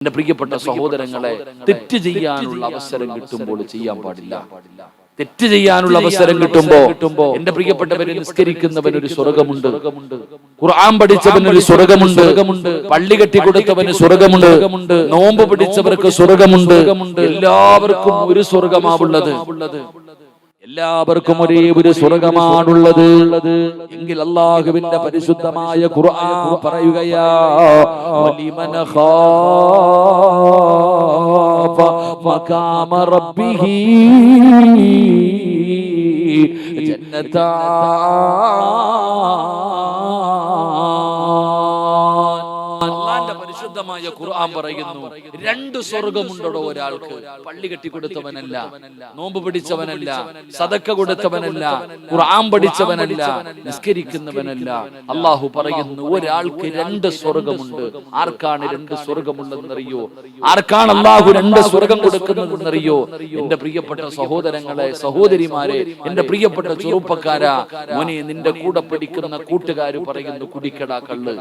എന്റെ പ്രിയപ്പെട്ട സഹോദരങ്ങളെ, തെറ്റ് ചെയ്യാനുള്ള അവസരം കിട്ടുമ്പോൾ ചെയ്യാൻ പാടില്ല. തെറ്റ് ചെയ്യാനുള്ള അവസരം കിട്ടുമ്പോ എന്റെ പ്രിയപ്പെട്ടവരെ, നിസ്കരിക്കുന്നവൻ ഒരു സ്വർഗമുണ്ട്, ഖുർആൻ പഠിച്ചവൻ ഒരു സ്വർഗമുണ്ട്, പള്ളി കെട്ടി കൊടുത്തവന് സ്വർഗമുണ്ട്, നോമ്പ് പിടിച്ചവർക്ക് സ്വർഗമുണ്ട്. എല്ലാവർക്കും ഒരു സ്വർഗമാവുള്ളത്, എല്ലാവർക്കും ഒരേ ഒരു സ്വർഗമാണുള്ളത്. എങ്കിൽ അല്ലാഹുവിന്റെ പരിശുദ്ധമായ ഖുർആൻ പറയുകയാ, വലിമന ഖാഫ മഖാമ റബ്ബിഹി പരിശുദ്ധമായ ഖുർആൻ പറയുന്നു, രണ്ട് സ്വർഗമുണ്ടോ ഒരാൾക്ക്. പള്ളി കെട്ടിക്കൊടുത്തവനല്ല, നോമ്പ് പിടിച്ചവനല്ല, സദക്ക കൊടുത്തവനല്ല, ഖുർആൻ പഠിച്ചവനല്ല, നിസ്കരിക്കുന്നവനല്ല. അല്ലാഹു പറയുന്നു, ഒരാൾക്ക് രണ്ട് സ്വർഗമുണ്ട്. ആർക്കാണ് രണ്ട് സ്വർഗമുള്ളതെന്നറിയോ? ആർക്കാണ് അല്ലാഹു രണ്ട് സ്വർഗം കൊടുക്കുന്നതെന്നറിയോ? എന്റെ പ്രിയപ്പെട്ട സഹോദരങ്ങളെ, സഹോദരിമാരെ, എന്റെ പ്രിയപ്പെട്ട ചെറുപ്പക്കാരാ, മോനെ, നിന്റെ കൂടെ പഠിക്കുന്ന കൂട്ടുകാര് പറയുന്നു, കുടിക്കടാ കള്ള്.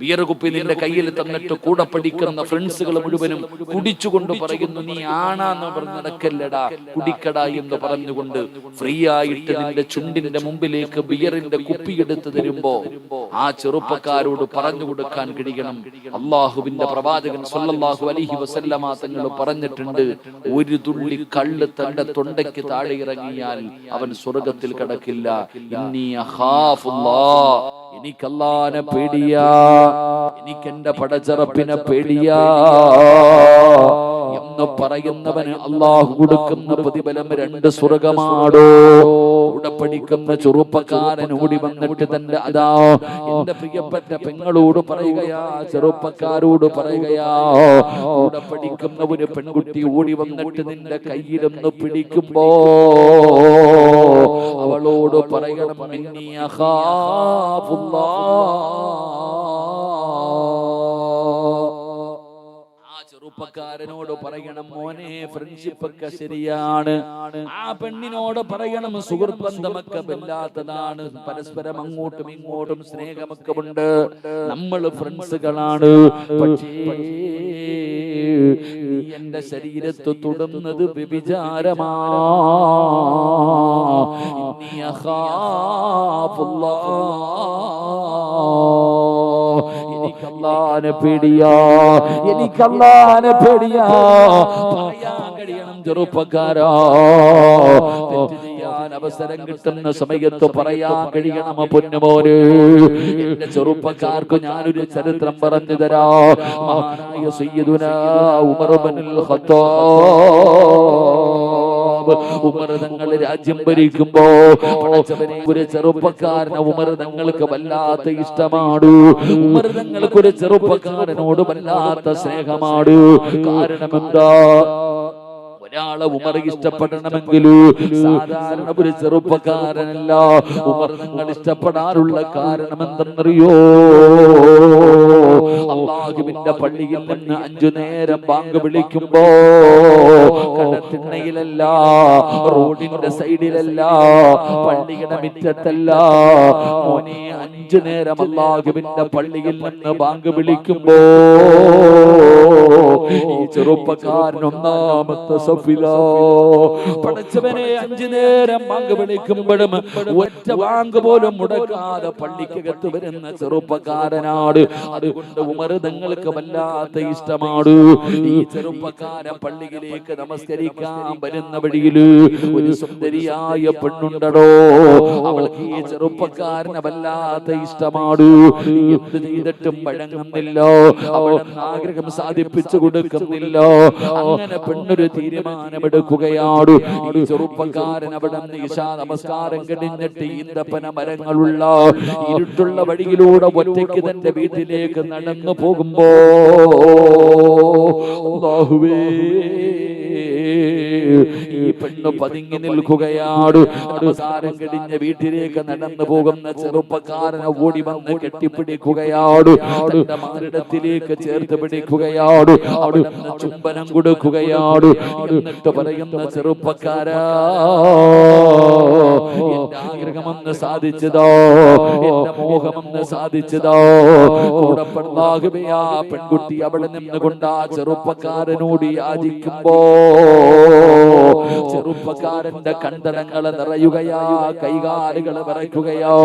ബിയർ കുപ്പി നിന്റെ കയ്യിൽ തന്നിട്ട് കൂടെ പഠിക്കുന്ന ഫ്രണ്ട്സുകൾ മുഴുവനും കുടിച്ചുകൊണ്ട് പറയുന്നു, നീ ആണാന്ന് പറഞ്ഞ് നടക്കല്ലടാ, കുടിക്കടാ എന്ന് പറഞ്ഞുകൊണ്ട് ഫ്രീ ആയിട്ട് നിന്റെ ചുണ്ടിന്റെ മുമ്പിലേക്ക് ബിയറിന്റെ കുപ്പിയെടുത്ത് തരുമ്പോ ആ ചെറുപ്പക്കാരോട് പറഞ്ഞു കൊടുക്കാൻ കഴിയണം. അള്ളാഹുവിന്റെ പ്രവാചകൻ സ്വല്ലല്ലാഹു അലൈഹി വസല്ലമ തങ്ങൾ പറഞ്ഞിട്ടുണ്ട്, ഒരു തുള്ളി കള്ള് തന്റെ തൊണ്ടയ്ക്ക് താഴെ ഇറങ്ങിയാൽ അവൻ സ്വർഗത്തിൽ കടക്കില്ല. ഇന്നി അഖാഫുല്ലാഹ്, എനിക്ക് അല്ലാഹുവിനെ പേടിയാ, എനിക്ക് എന്റെ പടച്ചറപ്പിനെ പേടിയാ എന്ന് പറയുന്നവന് അല്ലാഹു കൊടുക്കുന്ന പ്രതിഫലം രണ്ട് സ്വർഗമാടോ. കൂടെ പഠിക്കുന്ന ചെറുപ്പക്കാരൻ ഓടി വന്നിട്ട് തന്റെ അതാ എന്റെ പ്രിയപ്പെട്ട പെങ്ങളോട് പറയുകയാ, ചെറുപ്പക്കാരോട് പറയുകയാ, കൂടെ പഠിക്കുന്ന ഒരു പെൺകുട്ടി ഓടി വന്നിട്ട് നിന്റെ കയ്യിലൊന്ന് പിടിക്കുമ്പോ അവളോട് പറയണം, ഇന്നി അഖാഫുല്ലാഹ്. ചെറുപ്പക്കാരനോട് പറയണം, മോനെ, ഫ്രണ്ട്ഷിപ്പ് ഒക്കെ ശരിയാണ്. ആ പെണ്ണിനോട് പറയണം, സുഹൃത്ത് ബന്ധമൊക്കെ വല്ലാത്തതാണ്, പരസ്പരം അങ്ങോട്ടും ഇങ്ങോട്ടും സ്നേഹമൊക്കെ ഉണ്ട്, നമ്മൾ ഫ്രണ്ട്സുകളാണ്. പക്ഷേ എന്റെ ശരീരത്ത് തൊടുന്നത് വ്യഭിചാരമാ. ഇന്നി അഖാഫുല്ലാഹ്, എനിക്കല്ലാഹുവിനെ പേടിയാ, എനിക്കല്ലാഹുവിനെ പേടിയാ. പറയാൻ കഴിയണം ചെറുപ്പക്കാരാ, തെറ്റ് ചെയ്യാൻ അവസരം കിട്ടുന്ന സമയത്ത് പറയാൻ കഴിയണം. പൊന്നുമോന്, എന്റെ ചെറുപ്പക്കാർക്ക് ഞാനൊരു ചരിത്രം പറഞ്ഞു തരാ. മഹാനായ സയ്യിദുനാ ഉമർ ഇബ്നുൽ ഖത്താബ്, ഉമർ തങ്ങൾ രാജ്യം ഭരിക്കുമ്പോ ഒരു ചെറുപ്പക്കാരനെ ഉമർ തങ്ങൾക്ക് വല്ലാത്ത ഇഷ്ടമാണ്. ഉമർ തങ്ങൾക്ക് ഒരു ചെറുപ്പക്കാരനോട് വല്ലാത്ത സ്നേഹമാണ്. കാരണം എന്താ? ഒരാളെ ഉമർ ഇഷ്ടപ്പെടണമെങ്കിൽ സാധാരണ ഒരു ചെറുപ്പക്കാരനല്ല ഉമർ തങ്ങൾ ഇഷ്ടപ്പെടാനുള്ള കാരണം എന്തെന്നറിയോ? അല്ലാഹുവിന്റെ പള്ളിയിൽ നിന്ന് 5 നേരം ബാങ്ക് വിളിക്കുമ്പോ കടത്തിണ്ണയിലല്ല, റോഡിന്റെ സൈഡിലല്ല, പള്ളിയുടെ മുറ്റത്തല്ല, മോനെ, 5 നേരം അല്ലാഹുവിന്റെ പള്ളിയിൽ നിന്ന് ബാങ്ക് വിളിക്കുമ്പോ ഈ ചെറുപ്പക്കാരൻ ഒന്നാമത്തെ പടച്ചവനെ 5 നേരം ബാങ്ക് വിളിക്കുമ്പോഴും ഒറ്റ ബാങ്ക് പോലും മുടക്കാതെ പള്ളിക്കകത്ത് വരുന്ന ചെറുപ്പക്കാരനാണ്. അതുകൊണ്ട് ഉമർ തങ്ങൾക്ക് വല്ലാത്ത ഇഷ്ടമാണ്. ഈ ചെറുപ്പക്കാരൻ പള്ളിയിലേക്ക് നമസ്കരിക്കാൻ വരുന്ന വഴിയിൽ ഒരു സുന്ദരിയായ പെണ്ണുണ്ടടോ, അവൾക്ക് ഈ ചെറുപ്പക്കാരനെ വല്ലാത്ത ഇഷ്ടമാണ്. എന്ത് ചെയ്തിട്ടും വഴങ്ങുന്നില്ല, അവളെ ആഗ്രഹം സാധിപ്പിച്ചു കൊടുക്കുന്നില്ല. അങ്ങനെ പെണ്ണൊരു തീരുമാനമെടുക്കുകയാണ്. ഈ ചെറുപ്പക്കാരൻ അവിടെ നിന്ന് ഇശാ നമസ്കാരം കഴിഞ്ഞിട്ട് ഈന്തപ്പന മരങ്ങളുള്ള ഇരുട്ടുള്ള വഴിയിലൂടെ ഒറ്റയ്ക്ക് തന്റെ വീട്ടിലേക്ക് നടന്നു പോകുമ്പോ, അല്ലാഹുവേ, ഈ പെണ്ണ് പതുങ്ങി നിൽക്കുകയാണ്. അവസാനം കഴിഞ്ഞ വീട്ടിലേക്ക് നടന്നു പോകുന്ന ചെറുപ്പക്കാരനെ ഓടി വന്ന് കെട്ടിപ്പിടിക്കുകയാണ്. തന്റെ മാറിടത്തിലേക്ക് ചേർത്ത് പിടിക്കുകയാണ്. അവിടെ നിന്ന് ചുംബനം കൊടുക്കുകയാണ്. എന്നിട്ട് പറയുന്ന ചെറുപ്പക്കാരാ, എന്റെ ആഗ്രഹമെന്ന് സാധിച്ചതോ, എന്റെ മോഹമെന്ന് സാധിച്ചതോ. കൂടപ്പെടാകുകയാ പെൺകുട്ടി അവിടെ നിന്നുകൊണ്ട് ആ ചെറുപ്പക്കാരനോട് യാചിക്കുമ്പോ ചെറുപ്പക്കാരന്റെ കണ്ടടങ്ങൾ നിറയുകയാ, കൈകാലുകൾ വിറയ്ക്കുകയോ.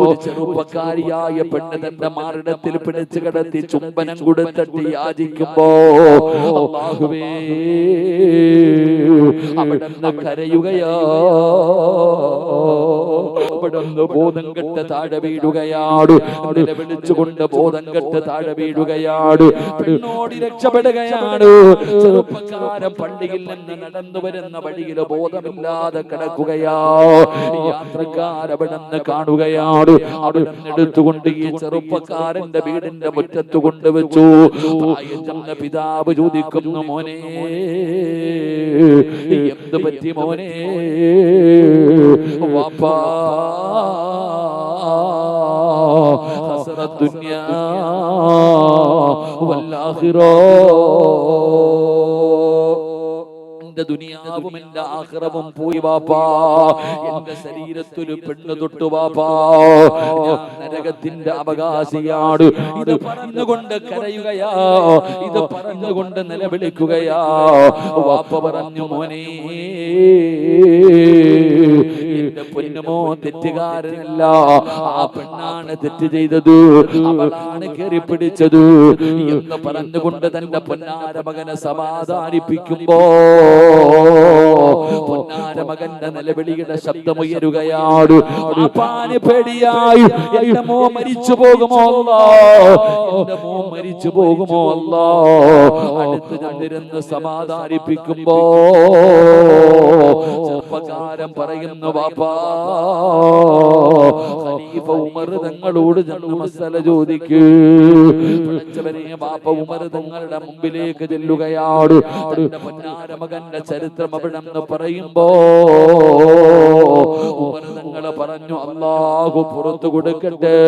ഒരു ചെറുപ്പക്കാരിയായ പെണ്ണ് തന്റെ മാറിടത്തിൽ പിടിച്ചു കിടത്തി ചുംബനം കൊടുത്തിട്ട് യാചിക്കുമ്പോ അല്ലാഹുവേ അവിടുന്ന് കരയുകയോ. അവിടുന്ന് ബോധം കെട്ട് താഴെ വീഴുകയാണ്. വിളിച്ചുകൊണ്ട് ബോധം കെട്ട് താഴെ വീഴുകയാണ്. പെണ്ണോടി രക്ഷപ്പെടുകയാണ്. ചെറുപ്പക്കാരൻ പള്ളിയിൽ നിന്ന് നടന്നു വരുന്ന വഴിയിൽ ബോധമില്ലാതെ കിടക്കുകയാ. യാത്രക്കാരവിടുന്ന് കാണുകയാണ്. അവിടുന്ന് എടുത്തുകൊണ്ട് ഈ ചെറുപ്പക്കാരന്റെ വീടിന്റെ മുറ്റത്ത് കൊണ്ടുവച്ചു. പിതാവ് ചോദിക്കുന്നു, മോനെ എന്ത് പറ്റി മോനെ? വാപ്പാ ഹസറത്ത് ദുനിയാ വല്ലാഹിറ, എന്റെ ദുനിയാവും എന്റെ ആഖിറവും പോയി വാപ്പാ. എന്റെ ശരീരത്തൊരു പെണ്ണ് തൊട്ടു വാപ്പാ. ഞാൻ നരകത്തിന്റെ അവകാശിയാണ്. ഇത് പറഞ്ഞുകൊണ്ട് കരയുകയാ, ഇത് പറഞ്ഞുകൊണ്ട് നിലവിളിക്കുകയാ. വാപ്പ പറഞ്ഞു, മോനെ എന്റെ പൊന്നുമോ തെറ്റുകാരനല്ല, ആ പെണ്ണാണ് തെറ്റ് ചെയ്തത്, അവളാണ് കയറി പിടിച്ചത് എന്ന് പറഞ്ഞുകൊണ്ട് തന്റെ പൊന്നാര മകനെ സമാധാനിപ്പിക്കുമ്പോ പൊന്നാര മകന്റെ നിലവിളിയുടെ ശബ്ദമുയരുകയാണ്. പാപ്പാന് പേടിയായി, എന്റെ മോൻ മരിച്ചു പോകുമോ അല്ലാ, എന്റെ മോൻ മരിച്ചു പോകുമോ അല്ലാ. അടുത്ത് ചെന്നിരുന്ന് സമാധാനിപ്പിക്കുമ്പോ ചെറുപ്പക്കാരൻ പറയുന്നു, വാപ്പാ ഖലീഫ ഉമർ തങ്ങളോട് ചെന്ന് മസല ചോദിക്കൂ. വാപ്പ ഉമർ തങ്ങളുടെ മുമ്പിലേക്ക് ചെല്ലുകയാണ്. തന്റെ പൊന്നാര മകന്റെ ചരിത്രം അവിടെ നിന്ന് പറയുമ്പോ ഉമർ തങ്ങൾ പറഞ്ഞു, അല്ലാഹു പുറത്തു കൊടുക്കട്ടെ,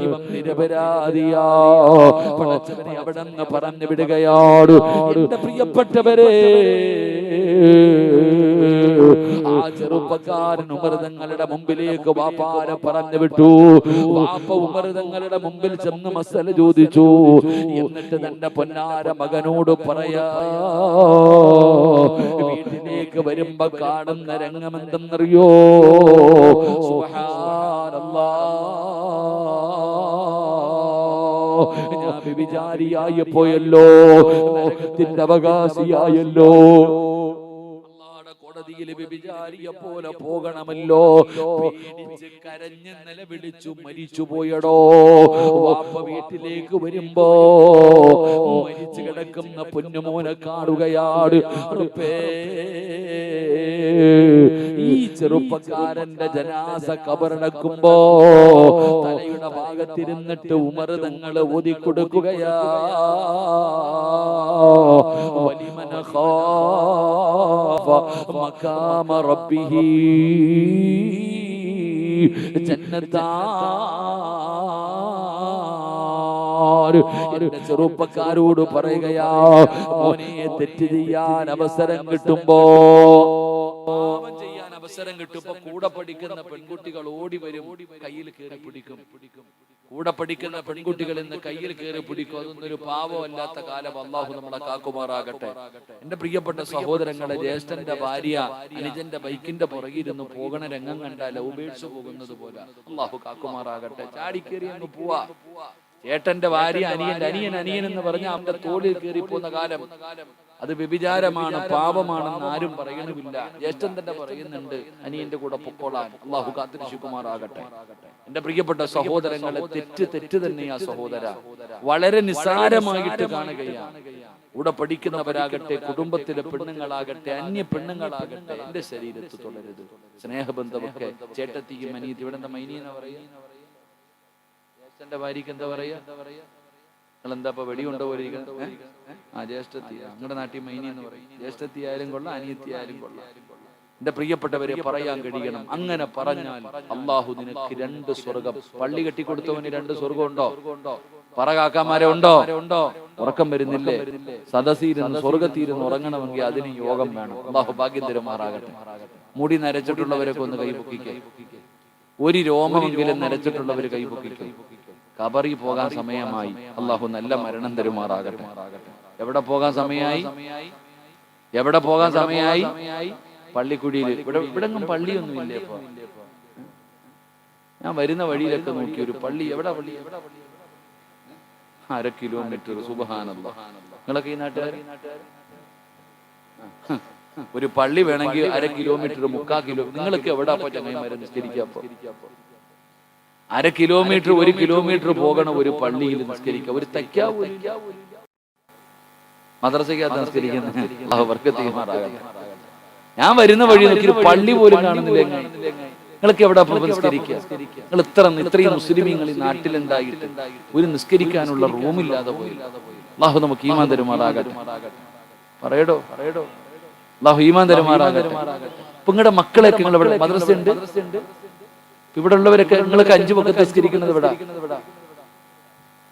ഇവൻ നിരപരാധിയാ. പടച്ചവനെ അവിടെ നിന്ന് പറഞ്ഞു വിടുകയാണ്. എന്റെ പ്രിയപ്പെട്ടവരെ, ആ ചെറുപ്പക്കാരൻ ഉമർ തങ്ങളുടെ മുമ്പിലേക്ക് വാപ്പാരെ പറഞ്ഞു വിട്ടു. വാപ്പ ഉമർ തങ്ങളുടെ മുമ്പിൽ ചെന്ന് മസല ചോദിച്ചു. എന്നിട്ട് തന്റെ പൊന്നാര മകനോട് പറയാ, വീട്ടിലേക്ക് വരുമ്പോ കാണുന്ന രംഗമെന്തെന്നറിയോ? സുബ്ഹാനല്ലാഹ്, ഞാൻ വ്യഭിചാരിയായി പോയല്ലോ, നരകത്തിന്റെ അവകാശിയായല്ലോ, കോടതിയിൽ വ്യഭിചാരിയെ പോലെ പോകണമല്ലോ. പേടിച്ച് കരഞ്ഞ് നിലവിളിച്ചു മരിച്ചു പോയടോ. വാപ്പ വീട്ടിലേക്ക് വരുമ്പോ മരിച്ചു കിടക്കുന്ന പൊന്നുമോനെ കാണുകയാണ്. ഈ ചെറുപ്പക്കാരന്റെ ജനാസ കബറടക്കുമ്പോ തലയുടെ ഭാഗത്തിരുന്നിട്ട് ഉമർ തങ്ങൾ ഓതിക്കൊടുക്കുകയാ, വലിമന ഖാഫ മഖാമ റബ്ബിഹി ജന്നത്താൻ. എന്റെ ചെറുപ്പക്കാരോട് പറയുകയാ, മോനെ തെറ്റ് ചെയ്യാൻ അവസരം കിട്ടുമ്പോ, ചെയ്യാൻ അവസരം കിട്ടുമ്പോ കൂടെ പഠിക്കുന്ന പെൺകുട്ടികൾ ഓടി വരും, കയ്യിൽ കയറി പിടിക്കും. കൂടെ പഠിക്കുന്ന പെൺകുട്ടികൾ ഇന്ന് കയ്യിൽ കയറി പിടിക്കും. അതൊന്നൊരു പാവമല്ലാത്ത കാലം അള്ളാഹു നമ്മളെ കാക്കുമാറാകട്ടെ. എന്റെ പ്രിയപ്പെട്ട സഹോദരങ്ങളെ, ജ്യേഷ്ഠന്റെ ഭാര്യ അനുജന്റെ ബൈക്കിന്റെ പുറകിരുന്ന് പോകണ രംഗം കണ്ടാൽ ഉപേക്ഷിച്ചു പോകുന്നത് പോലെ അള്ളാഹു കാക്കുമാറാകട്ടെ. ചാടിക്കേറി അങ്ങ് പോവാ. ചേട്ടന്റെ ഭാര്യ അനിയൻ എന്ന് പറഞ്ഞ അവന്റെ തോളിൽ കയറി പോകുന്ന കാലം അത് വ്യഭിചാരമാണ്, പാപമാണെന്ന് ആരും പറയണമില്ല. ജ്യേഷ്ഠൻ തന്നെ പറയുന്നുണ്ട്, അനിയന്റെ കൂടെ പൊക്കോളാൻ. അള്ളാഹു കാത്തിരക്ഷിക്കുമാറാകട്ടെ. എന്റെ പ്രിയപ്പെട്ട സഹോദരങ്ങളെ, തെറ്റ് തന്നെയാ സഹോദര, വളരെ നിസ്സാരമായിട്ട് കാണുകയാണ്. കൂടെ പഠിക്കുന്നവരാകട്ടെ, കുടുംബത്തിലെ പെണ്ണുങ്ങളാകട്ടെ, അന്യ പെണ്ണുങ്ങളാകട്ടെ, എന്റെ ശരീരത്ത് തുടരുത്. സ്നേഹബന്ധമൊക്കെ ചേട്ടത്തിയും അനിയത്തി, ഇവിടെ എന്താ മൈനി എന്ന് പറയാ, ജ്യേഷ്ഠന്റെ ഭാര്യക്ക് എന്താ പറയാ, നിങ്ങളെന്താ ഇപ്പൊ വെടിയുണ്ടോ പോലെ ആ ജ്യേഷ്ഠത്തി, നിങ്ങളുടെ നാട്ടിൽ മൈനി എന്ന് പറയും. ജ്യേഷ്ഠത്തി ആയാലും കൊള്ളാം, അനിയത്തി ആയാലും കൊള്ളാം. എന്റെ പ്രിയപ്പെട്ടവരെ പറയാൻ കഴിയണം. അങ്ങനെ പറഞ്ഞാൽ അള്ളാഹു നിനക്ക് 2 സ്വർഗം. പള്ളി കെട്ടിക്കൊടുത്തവന് 2 സ്വർഗം ഉണ്ടോ? പറകാക്കാമാരെ ഉണ്ടോ? ഉറക്കം വരുന്നില്ലേ? സദസ്സിരുന്ന് സ്വർഗത്തിരുന്ന് ഉറങ്ങണമെങ്കിൽ അതിന് യോഗം വേണം. അള്ളാഹു ഭാഗ്യം തരുമാറാകട്ടെ. മുടി നരച്ചിട്ടുള്ളവരൊക്കെ ഒന്ന് കൈപൊക്കിക്കേ. ഒരു രോമമെങ്കിലും നരച്ചിട്ടുള്ളവർ കൈപൊക്കിക്കേ. കബറി പോകാൻ സമയമായി. അള്ളാഹു നല്ല മരണം തരുമാറാകട്ടെ. എവിടെ പോകാൻ സമയമായി? എവിടെ പോകാൻ സമയമായി? പള്ളിക്കുടിയിൽ. ഇവിടെങ്ങും പള്ളിയൊന്നും ഇല്ലേ? ഇപ്പൊ ഞാൻ വരുന്ന വഴിയിലൊക്കെ നോക്കി ഒരു പള്ളി. എവിടെ പള്ളി? 1/2 കിലോമീറ്റർ. സുബ്ഹാനല്ലാഹ്. നിങ്ങളൊക്കെ ഈ നാട്ടുകാർ ഒരു പള്ളി വേണമെങ്കിൽ 1/2 കിലോമീറ്റർ 3/4 കിലോ. നിങ്ങളൊക്കെ എവിടെ ചങ്ങായിമാരെ നിസ്കരിക്കാം? 1/2 കിലോമീറ്റർ 1 കിലോമീറ്റർ പോകണം ഒരു പള്ളിയിൽ നിസ്കരിക്കാം. ഒരു തയ്ക്കാവൂ മദ്രസയ്ക്കകത്ത് നിസ്കരിക്കുന്നത്. ഞാൻ വരുന്ന വഴി നോക്കി ഒരു പള്ളി പോലും കാണുന്നില്ല. നിങ്ങളൊക്കെ എവിടെ നിസ്കരിക്കുക? നിങ്ങൾ ഇത്രയും മുസ്ലിമീങ്ങൾ ഈ നാട്ടിലുണ്ടായിട്ട് ഒരു നിസ്കരിക്കാനുള്ള റൂമില്ലാതെ പോയി. അല്ലാഹു നമുക്ക് ഈമാൻ തരുമാറാകട്ടെ. പറയടോ അല്ലാഹു ഈമാൻ തരുമാറാകട്ടെ. ഇപ്പൊ നിങ്ങളുടെ മക്കളൊക്കെ നിങ്ങൾ ഇവിടെ മദ്രസ ഉണ്ട്. ഇവിടെ ഉള്ളവരൊക്കെ നിങ്ങളൊക്കെ 5 വഖത്ത് നിസ്കരിക്കുന്നത് ഇവിടെ.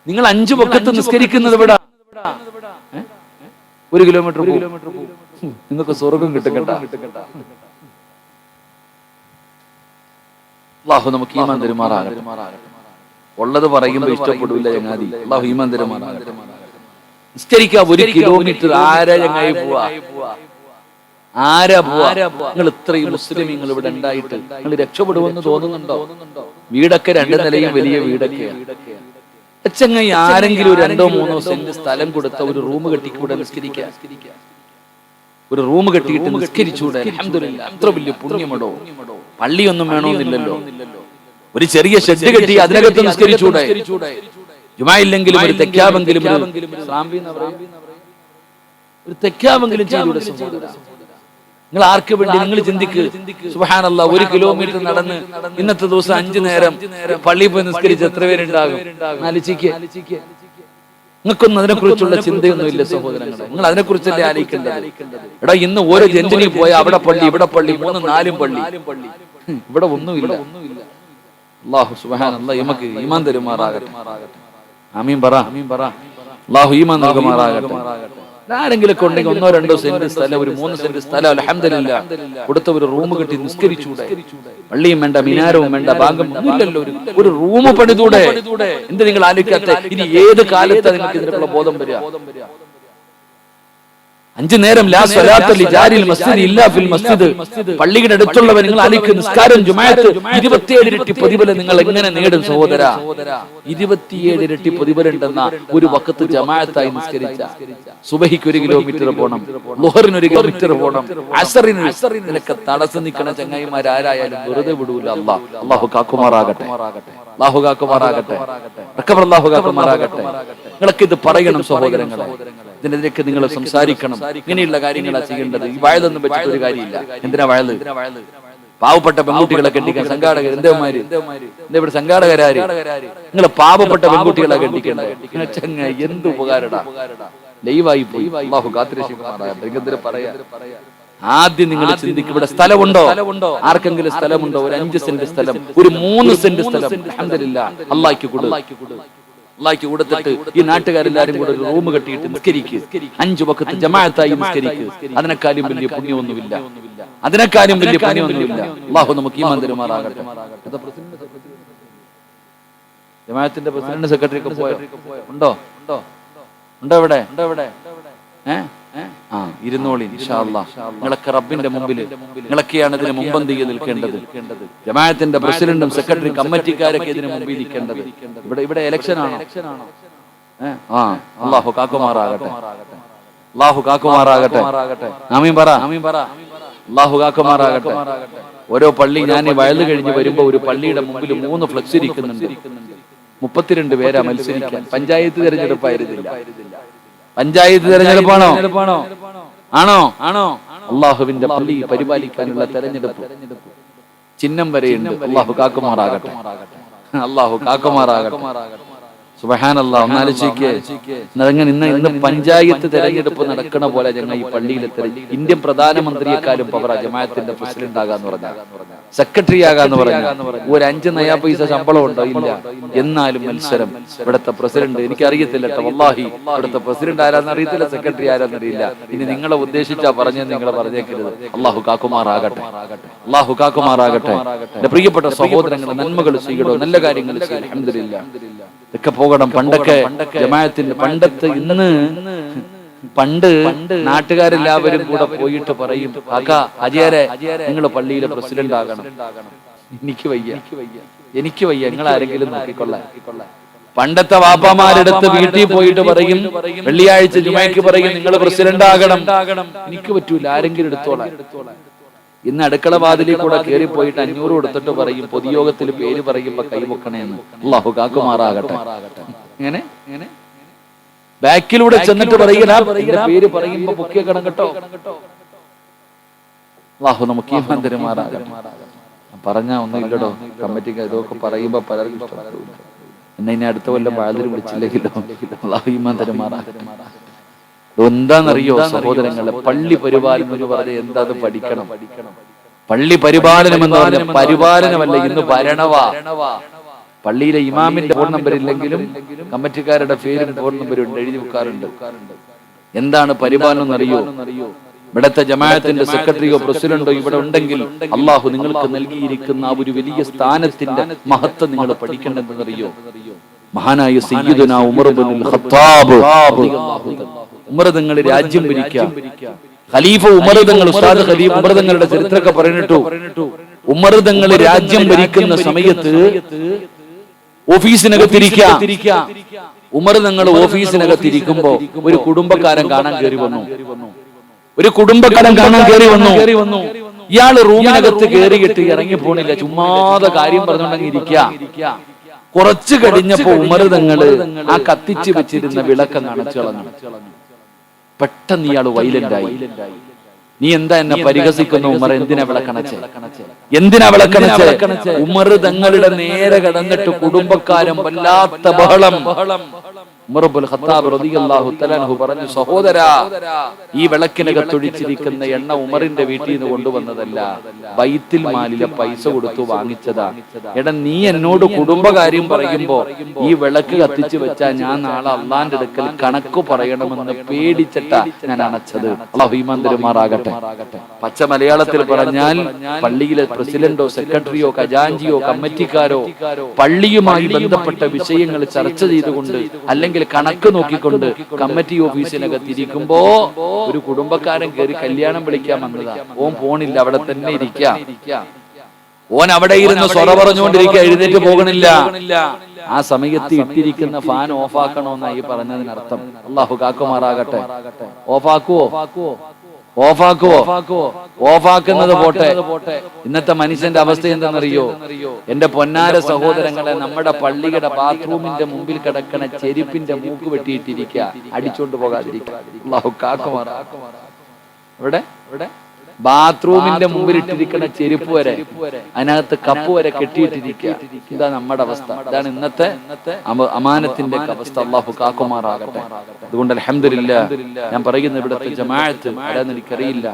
നിങ്ങൾ 5 വഖത്ത് നിസ്കരിക്കുന്നത് ഇവിടെ. 1 കിലോമീറ്റർ പോകും. നിങ്ങൾക്ക് സ്വർഗം കിട്ടും കേട്ടോ. അല്ലാഹു നമുക്ക് ഈമാൻ തരുമാറാകട്ടെ. ഉള്ളത് പറയുമ്പോ ഇഷ്ടപ്പെടില്ല ചങ്ങാതി. അല്ലാഹു ഈമാൻ തരുമാറാകട്ടെ. നിസ്കരിക്കാൻ 1 കിലോമീറ്റർ ആരാ ചങ്ങായി പോവാ? ആരാ പോവാ? നിങ്ങൾ ഇത്രയും മുസ്ലിമീങ്ങൾ ഇവിടെ ഉണ്ടായിട്ട് നിങ്ങൾ രക്ഷപ്പെടുമെന്ന് തോന്നുന്നുണ്ടോ? വീടൊക്കെ 2 നിലയും വലിയ വീടൊക്കെയാണ്. ചങ്ങായി ആരെങ്കിലും ഒരു 2-3 സെന്റ് സ്ഥലം കൊടുത്ത ഒരു റൂം കെട്ടിക്കൂടെ നിസ്കരിക്കാൻ? ഒരു റൂം കെട്ടിയിട്ട് നിസ്കരിച്ചൂടെ? അൽഹംദുലില്ലാഹ്. അത്ര വലിയ പുണ്യമടോ. പള്ളിയൊന്നും വേണമെന്നില്ലല്ലോ. ഒരു ചെറിയ ഷെഡ് കെട്ടി അതിനകത്ത് നിസ്കരിച്ചൂടെ? ജുമായില്ലെങ്കിലും ഒരു തെക്കാവെങ്കിലും ഒരു തെക്കാവെങ്കിലും ചെയ്തൂടെ? നിങ്ങൾ ആർക്ക് വേണ്ടി? നിങ്ങൾ ചിന്തിക്ക്. സുബ്ഹാനല്ലാഹ്. 1 കിലോമീറ്റർ നടന്ന് ഇന്നത്തെ ദിവസം 5 നേരം പള്ളിയിൽ പോയി നിസ്കരിച്ച് എത്ര പേരുണ്ടാകും? നിങ്ങൾക്കൊന്നും അതിനെ കുറിച്ചുള്ള ചിന്തയൊന്നും ഇല്ല സഹോദരങ്ങളെ. നിങ്ങൾ അതിനെ കുറിച്ചല്ലേ ആലോചിക്കേണ്ടത്? എടാ ഇന്ന് ഓരോ ജന്തുവിൽ പോയി അവിടെ പള്ളി, ഇവിടെ പള്ളി, 3-4 പള്ളി. ഇവിടെ ഒന്നുമില്ല. അല്ലാഹു സുബ്ഹാനല്ലാഹ് നമുക്ക് ഈമാൻ തരുമാറാകട്ടെ. ആമീൻ പറ. അല്ലാഹു ഈമാൻ നൽകുമാറാകട്ടെ. ആരെങ്കിലും ഒക്കെ ഉണ്ടെങ്കിൽ 1-2 സെന്റ് സ്ഥലം, ഒരു 3 സെന്റ് സ്ഥലം അൽഹംദുലില്ലാഹ് കൊടുത്ത ഒരു റൂം കെട്ടി നിസ്കരിച്ചൂടെ? പള്ളിയും വേണ്ട, മിനാരവും വേണ്ട, ബാങ്കും ഒന്നുമില്ലല്ലോ. ഒരു റൂം പണിതൂടെ? എന്ത് നിങ്ങൾ ആലോചിക്കാത്ത? ഇനി ഏത് കാലത്താണ് നിങ്ങൾക്ക് ഇതിനുള്ള ബോധം വരിക? 5 നേരം ലാ സ്വലാത്ത ലിജാരിൽ മസ്ജിദ് ഇല്ലാ ഫിൽ മസ്ജിദ്. പള്ളിയുടെ അടുത്തുള്ളവർ നിങ്ങൾ ആലോചിക്കുക. നിസ്കാരം ജുമാഅത്ത് 27 ഇരട്ടി പ്രതിഫലം നിങ്ങൾ എങ്ങനെ നേടും സഹോദരാ? 27 ഇരട്ടി പ്രതിഫലം ഉണ്ടെന്ന ഒരു വഖത്ത് ജമാഅത്തായി നിസ്കരിച്ച. സുബഹിക്ക് 1 കിലോമീറ്റർ പോകണം, ളുഹറിന് 1 കിലോമീറ്റർ പോകണം, അസ്റിന് നിനക്ക് തടസ്സം നിൽക്കുന്ന ചങ്ങായിമാർ ആരായാലും വെറുതെ വിടൂല. അല്ലാഹു കാക്കുമാറാകട്ടെ. അല്ലാഹു കാക്കുമാറാകട്ടെ. അല്ലാഹു കാക്കുമാറാകട്ടെ. നിങ്ങളൊക്കെ ഇത് പറയണം സഹോദരങ്ങളെ. ഇതിനെതിരൊക്കെ നിങ്ങൾ സംസാരിക്കണം. ഇങ്ങനെയുള്ള കാര്യങ്ങളാണ് ചെയ്യേണ്ടത്. ഈ വയലൊന്നും വെച്ചിട്ട് ഒരു കാര്യമില്ല. എന്തിനാ വയല്? പാവപ്പെട്ട പെൺകുട്ടികളെ കെട്ടിക്കാൻ സംഘാടകർ എന്തേമാര്? എന്താ ഇവിടെ സംഘാടകരാര്? നിങ്ങൾ പാവപ്പെട്ട പെൺകുട്ടികളെ കെട്ടിക്കണ്ടേ? എന്ത് ഉപകാരടാ? ലൈവായി പോയി. അല്ലാഹു കാത്തിരക്ഷിക്കുമാറാകട്ടെ. പറയാ ആദ്യം നിങ്ങൾ ചിന്തിക്കും. ഇവിടെ സ്ഥലമുണ്ടോ? ആർക്കെങ്കിലും സ്ഥലമുണ്ടോ? ഒരു 5 സെന്റ് സ്ഥലം, ഒരു 3 സെന്റ് സ്ഥലം അൽഹംദുലില്ലാഹ് അല്ലാഹ്ക്ക് കൊടുത്തിട്ട് ഈ നാട്ടുകാരെല്ലാരും കൂടെ ഒരു റൂം കെട്ടിയിട്ട് നിസ്കരിക്ക്. 5 വഖത്ത് ജമാഅത്തായി നിസ്കരിക്ക്. അതിനേക്കാളും വലിയ പുണ്യമൊന്നുമില്ല. അല്ലാഹു നമുക്ക് ഈമാൻ തരുമാറാകട്ടെ. ജമാഅത്തിന്റെ പ്രസിഡന്റ് സെക്രട്ടറി ഒക്കെ പോയോ? ഉണ്ടോ ഇവിടെ? ഇരുന്നോളി ഇൻഷാ അല്ലാഹ്. നിങ്ങളൊക്കെ റബ്ബിന്റെ മുമ്പിൽ നിങ്ങളൊക്കെയാണ് ഇതിന് മുമ്പന്തിയിൽ നിൽക്കേണ്ടത്. ജമാഅത്തിന്റെ പ്രസിഡന്റും സെക്രട്ടറി കമ്മിറ്റിക്കാരൊക്കെ ഇതിന് മുമ്പിൽ നിൽക്കേണ്ടത്. ഇവിടെ ഇലക്ഷൻ ആണോ? അല്ലാഹു കാക്കുമാറാകട്ടെ. ആമീൻ പറ. അല്ലാഹു കാക്കുമാറാകട്ടെ. ഓരോ പള്ളി, ഞാൻ വയല് കഴിഞ്ഞ് വരുമ്പോ ഒരു പള്ളിയുടെ മുമ്പിൽ 3 ഫ്ലക്സ് ഇരിക്കുന്നുണ്ട്. 32 പേരാ മത്സരിക്കാൻ. പഞ്ചായത്ത് തെരഞ്ഞെടുപ്പായിരുന്നില്ല. പഞ്ചായത്ത് തെരഞ്ഞെടുപ്പാണോ? ആണോ? അള്ളാഹുവിന്റെ പള്ളി പരിപാലിക്കാനുള്ള തെരഞ്ഞെടുപ്പ്. ചിഹ്നം വരെയുണ്ട്. അള്ളാഹു കാക്കുമാറാകട്ടെ. സുബ്ഹാനല്ലാഹ്. ഒന്നാലോചിക്ക്, ഇന്ന് പഞ്ചായത്ത് തെരഞ്ഞെടുപ്പ് നടക്കണ പോലെ ഞങ്ങൾ ഈ പള്ളിയിലെ ഇന്ത്യൻ പ്രധാനമന്ത്രിയെക്കാളും പവറാ ജമാഅത്തിന്റെ പ്രസിഡന്റ് ആകാന്ന് പറഞ്ഞാൽ, സെക്രട്ടറി ആകാന്ന് പറഞ്ഞാൽ. ഒരു 5 നയാ പൈസ ശമ്പളം ഉണ്ടോ? ഇല്ല. എന്നാലും മത്സരം. ഇവിടുത്തെ പ്രസിഡന്റ് എനിക്കറിയത്തില്ല കേട്ടോ, വല്ലാഹി ഇവിടുത്തെ പ്രസിഡന്റ് ആരാന്ന് അറിയത്തില്ല, സെക്രട്ടറി ആരാന്ന് അറിയില്ല. ഇനി നിങ്ങളെ ഉദ്ദേശിച്ചാ പറഞ്ഞത് നിങ്ങൾ പറഞ്ഞേക്കരുത്. അള്ളാഹു കാക്കുമാറാകട്ടെ, അള്ളാഹു കാക്കുമാറാകട്ടെ. എന്റെ പ്രിയപ്പെട്ട സഹോദരങ്ങളെ, നന്മകൾ ചെയ്യണോ, നല്ല കാര്യങ്ങൾ ചെയ്യണം. അൽഹംദുലില്ലാഹ് ഇതൊക്കെ പോകണം. പണ്ടൊക്കെ ജമാഅത്തിന്റെ പണ്ട് നാട്ടുകാരെല്ലാവരും കൂടെ പോയിട്ട് പറയും, കാക്കാ അജയരെ നിങ്ങൾ പള്ളിയിലെ പ്രസിഡന്റ് ആകണം. എനിക്ക് വയ്യ, നിങ്ങൾ ആരെങ്കിലും നോക്കിക്കൊള്ളാം. പണ്ടത്തെ വാപ്പമാരെടുത്ത് വീട്ടിൽ പോയിട്ട് പറയും, വെള്ളിയാഴ്ച ജുമയ്ക്ക് പറയും നിങ്ങൾ പ്രസിഡന്റ് ആകണം. എനിക്ക് പറ്റൂല, ആരെങ്കിലും എടുത്തോളാം. ഇന്ന് അടുക്കള വാതിലിൽ കൂടെ കയറി പോയിട്ട് 500 കൊടുത്തിട്ട് പറയും, പൊതുയോഗത്തിൽ പേര് പറയുമ്പോ കൈവക്കണേന്ന്. അല്ലാഹു കാക്കുമാറാകട്ടെ. ഇങ്ങനെ ബാക്കിലൂടെ ചെന്നിട്ട് പറയുക, പേര് പറയുമ്പോ പൊക്കിയ കടം കേട്ടോ. അല്ലാഹു നമുക്ക് ഈമാൻ തരുമാറാകട്ടെ. പറഞ്ഞാ ഒന്നുമില്ലടോ, കമ്മിറ്റിക്ക് ഇതൊക്കെ പറയുമ്പോ പലർക്കും ഇഷ്ടപ്പെടില്ല. ഇനി അടുത്ത കൊല്ലം വാതിൽ വിളിച്ചില്ലെങ്കിലോ. അല്ലാഹു ഈമാൻ തരുമാറാകട്ടെ. എന്താണെന്നറിയോ സഹോദരങ്ങളെ, പള്ളി പരിപാലനം എന്ന് പറഞ്ഞാൽ എന്താ? അത് പഠിക്കണം. പള്ളി പരിപാലനം എന്ന് പറഞ്ഞാൽ പരിപാലനമല്ല, ഇന്ന് ഭരണവാ. പള്ളിയിലെ ഇമാമിന്റെ ഫോൺ നമ്പർ ഇല്ലെങ്കിലും കമ്മിറ്റിക്കാരുടെ പേരും ഫോൺ നമ്പരും എഴുതി വെക്കാറുണ്ട്. എന്താണ് പരിപാലനം എന്നറിയോ? ഇവിടത്തെ ജമാഅത്തിന്റെ സെക്രട്ടറിയോ പ്രസിഡന്റോ ഇവിടെ ഉണ്ടെങ്കിൽ അള്ളാഹു നിങ്ങൾക്ക് നൽകിയിരിക്കുന്ന ആ ഒരു വലിയ സ്ഥാനത്തിന്റെ മഹത്വം നിങ്ങൾ പഠിക്കേണ്ടതെന്നറിയോ? മഹാനായ സയ്യിദുനാ ഉമർ ഇബ്നുൽ ഖത്താബ്, ഉമർ തങ്ങൾ രാജ്യം ഭരിക്കാം. ഖലീഫ ഉമർ തങ്ങൾ, ഉസ്താദ് ഖലീഫ ഉമർ തങ്ങളുടെ ചരിത്രമൊക്കെ പറഞ്ഞിട്ടു. ഉമർ തങ്ങൾ രാജ്യം ഭരിക്കുന്ന സമയത്ത് ഓഫീസിനകത്തിരിക്കാം. ഉമർ തങ്ങൾ ഓഫീസിനകത്തിരിക്കുമ്പോ ഒരു കുടുംബക്കാരൻ കാണാൻ കയറി വന്നു. ഇയാള് റൂമിനകത്ത് കയറിയിട്ട് ഇറങ്ങി പോണില്ല, ചുമ്മാതെ കാര്യം പറഞ്ഞുകൊണ്ടെങ്കിൽ ഇരിക്കുക. കുറച്ചു കഴിഞ്ഞപ്പോ ഉമർ തങ്ങള് ആ കത്തിച്ചു വെച്ചിരുന്ന വിളക്കം അണച്ചു കളഞ്ഞു. പെട്ടെന്ന് ഇയാള് വൈലന്റായി. നീ എന്താ എന്നെ പരിഹസിക്കുന്നു ഉമർ? എന്തിനാ വിളക്കണച്ചേ? ഉമർ തങ്ങളുടെ നേരെ കടന്നിട്ട് കുടുംബക്കാരൻ വല്ലാത്ത ബഹളം. ഉമർ ഇബ്നുൽ ഖത്താബ് റളിയല്ലാഹു തആല അൻഹു പറഞ്ഞു, സഹോദരാ, ഈ വിളക്കിനകത്തൊഴിച്ചിരിക്കുന്ന എണ്ണ ഉമറിന്റെ വീട്ടിൽ നിന്ന് കൊണ്ടുവന്നതല്ല, ബൈത്തുൽ മാലിലെ പൈസ കൊടുത്തു വാങ്ങിച്ചതാ. എടാ, നീ എന്നോട് കുടുംബകാര്യം പറയുമ്പോ ഈ വിളക്ക് കത്തിച്ചു വെച്ചാ ഞാൻ നാളെ അള്ളാന്റെ അടുക്കൽ കണക്ക് പറയണമെന്ന് പേടിച്ചിട്ടാ ഞാൻ അണച്ചത്. അല്ലാഹു ഈമാൻ തരുമാറാകട്ടെ. പച്ച മലയാളത്തിൽ പറഞ്ഞാൽ പള്ളിയിലെ പ്രസിഡന്റോ സെക്രട്ടറിയോ ഖജാൻജിയോ കമ്മിറ്റിക്കാരോ പള്ളിയുമായി ബന്ധപ്പെട്ട വിഷയങ്ങൾ ചർച്ച ചെയ്തുകൊണ്ട് അല്ലെങ്കിൽ കണക്ക് നോക്കിക്കൊണ്ട് കമ്മിറ്റി ഓഫീസിനകത്തിരിക്കുമ്പോ ഒരു കുടുംബക്കാരൻ കയറി കല്യാണം വിളിക്കാൻ വന്നതാ. ഓൻ പോണില്ല, അവിടെ തന്നെ ഇരിക്കാം. ഓൻ അവിടെ ഇരുന്ന് സ്വറ പറഞ്ഞുകൊണ്ടിരിക്കുക, എഴുന്നേറ്റ് പോകണില്ല. ആ സമയത്ത് ഇട്ടിരിക്കുന്ന ഫാൻ ഓഫാക്കണമെന്നായി പറഞ്ഞതിനർത്ഥം. അല്ലാഹു കാക്കുമാറാകട്ടെ. ഓഫാക്കുന്നത് പോട്ടെ, ഇന്നത്തെ മനുഷ്യന്റെ അവസ്ഥ എന്താണെന്നറിയോ? എന്റെ പൊന്നാര സഹോദരങ്ങളെ, നമ്മുടെ പള്ളിയുടെ ബാത്റൂമിന്റെ മുമ്പിൽ കിടക്കണ ചെരുപ്പിന്റെ മൂക്ക് വെട്ടിയിട്ടിരിക്കുക, അടിച്ചോണ്ട് പോകാതിരിക്കുക. അല്ലാഹു കാക്കുമാറാകട്ടെ. ഇവിടെ ബാത്റൂമിന്റെ മുമ്പിൽ ഇട്ടിരിക്കുന്ന ചെരുപ്പ് വരെ, അതിനകത്ത് കപ്പ് വരെ കെട്ടിയിട്ടിരിക്കുക. ഇതാ നമ്മുടെ അവസ്ഥ. ഇതാണ് ഇന്നത്തെ അമാനത്തിന്റെ അവസ്ഥ. അല്ലാഹു കാക്കുമാറാകട്ടെ. അതുകൊണ്ട് അൽഹംദുലില്ലാഹ് ഞാൻ പറയുന്ന ഇവിടുത്തെ ജമാഅത്ത് ആരാന്ന് എനിക്കറിയില്ല,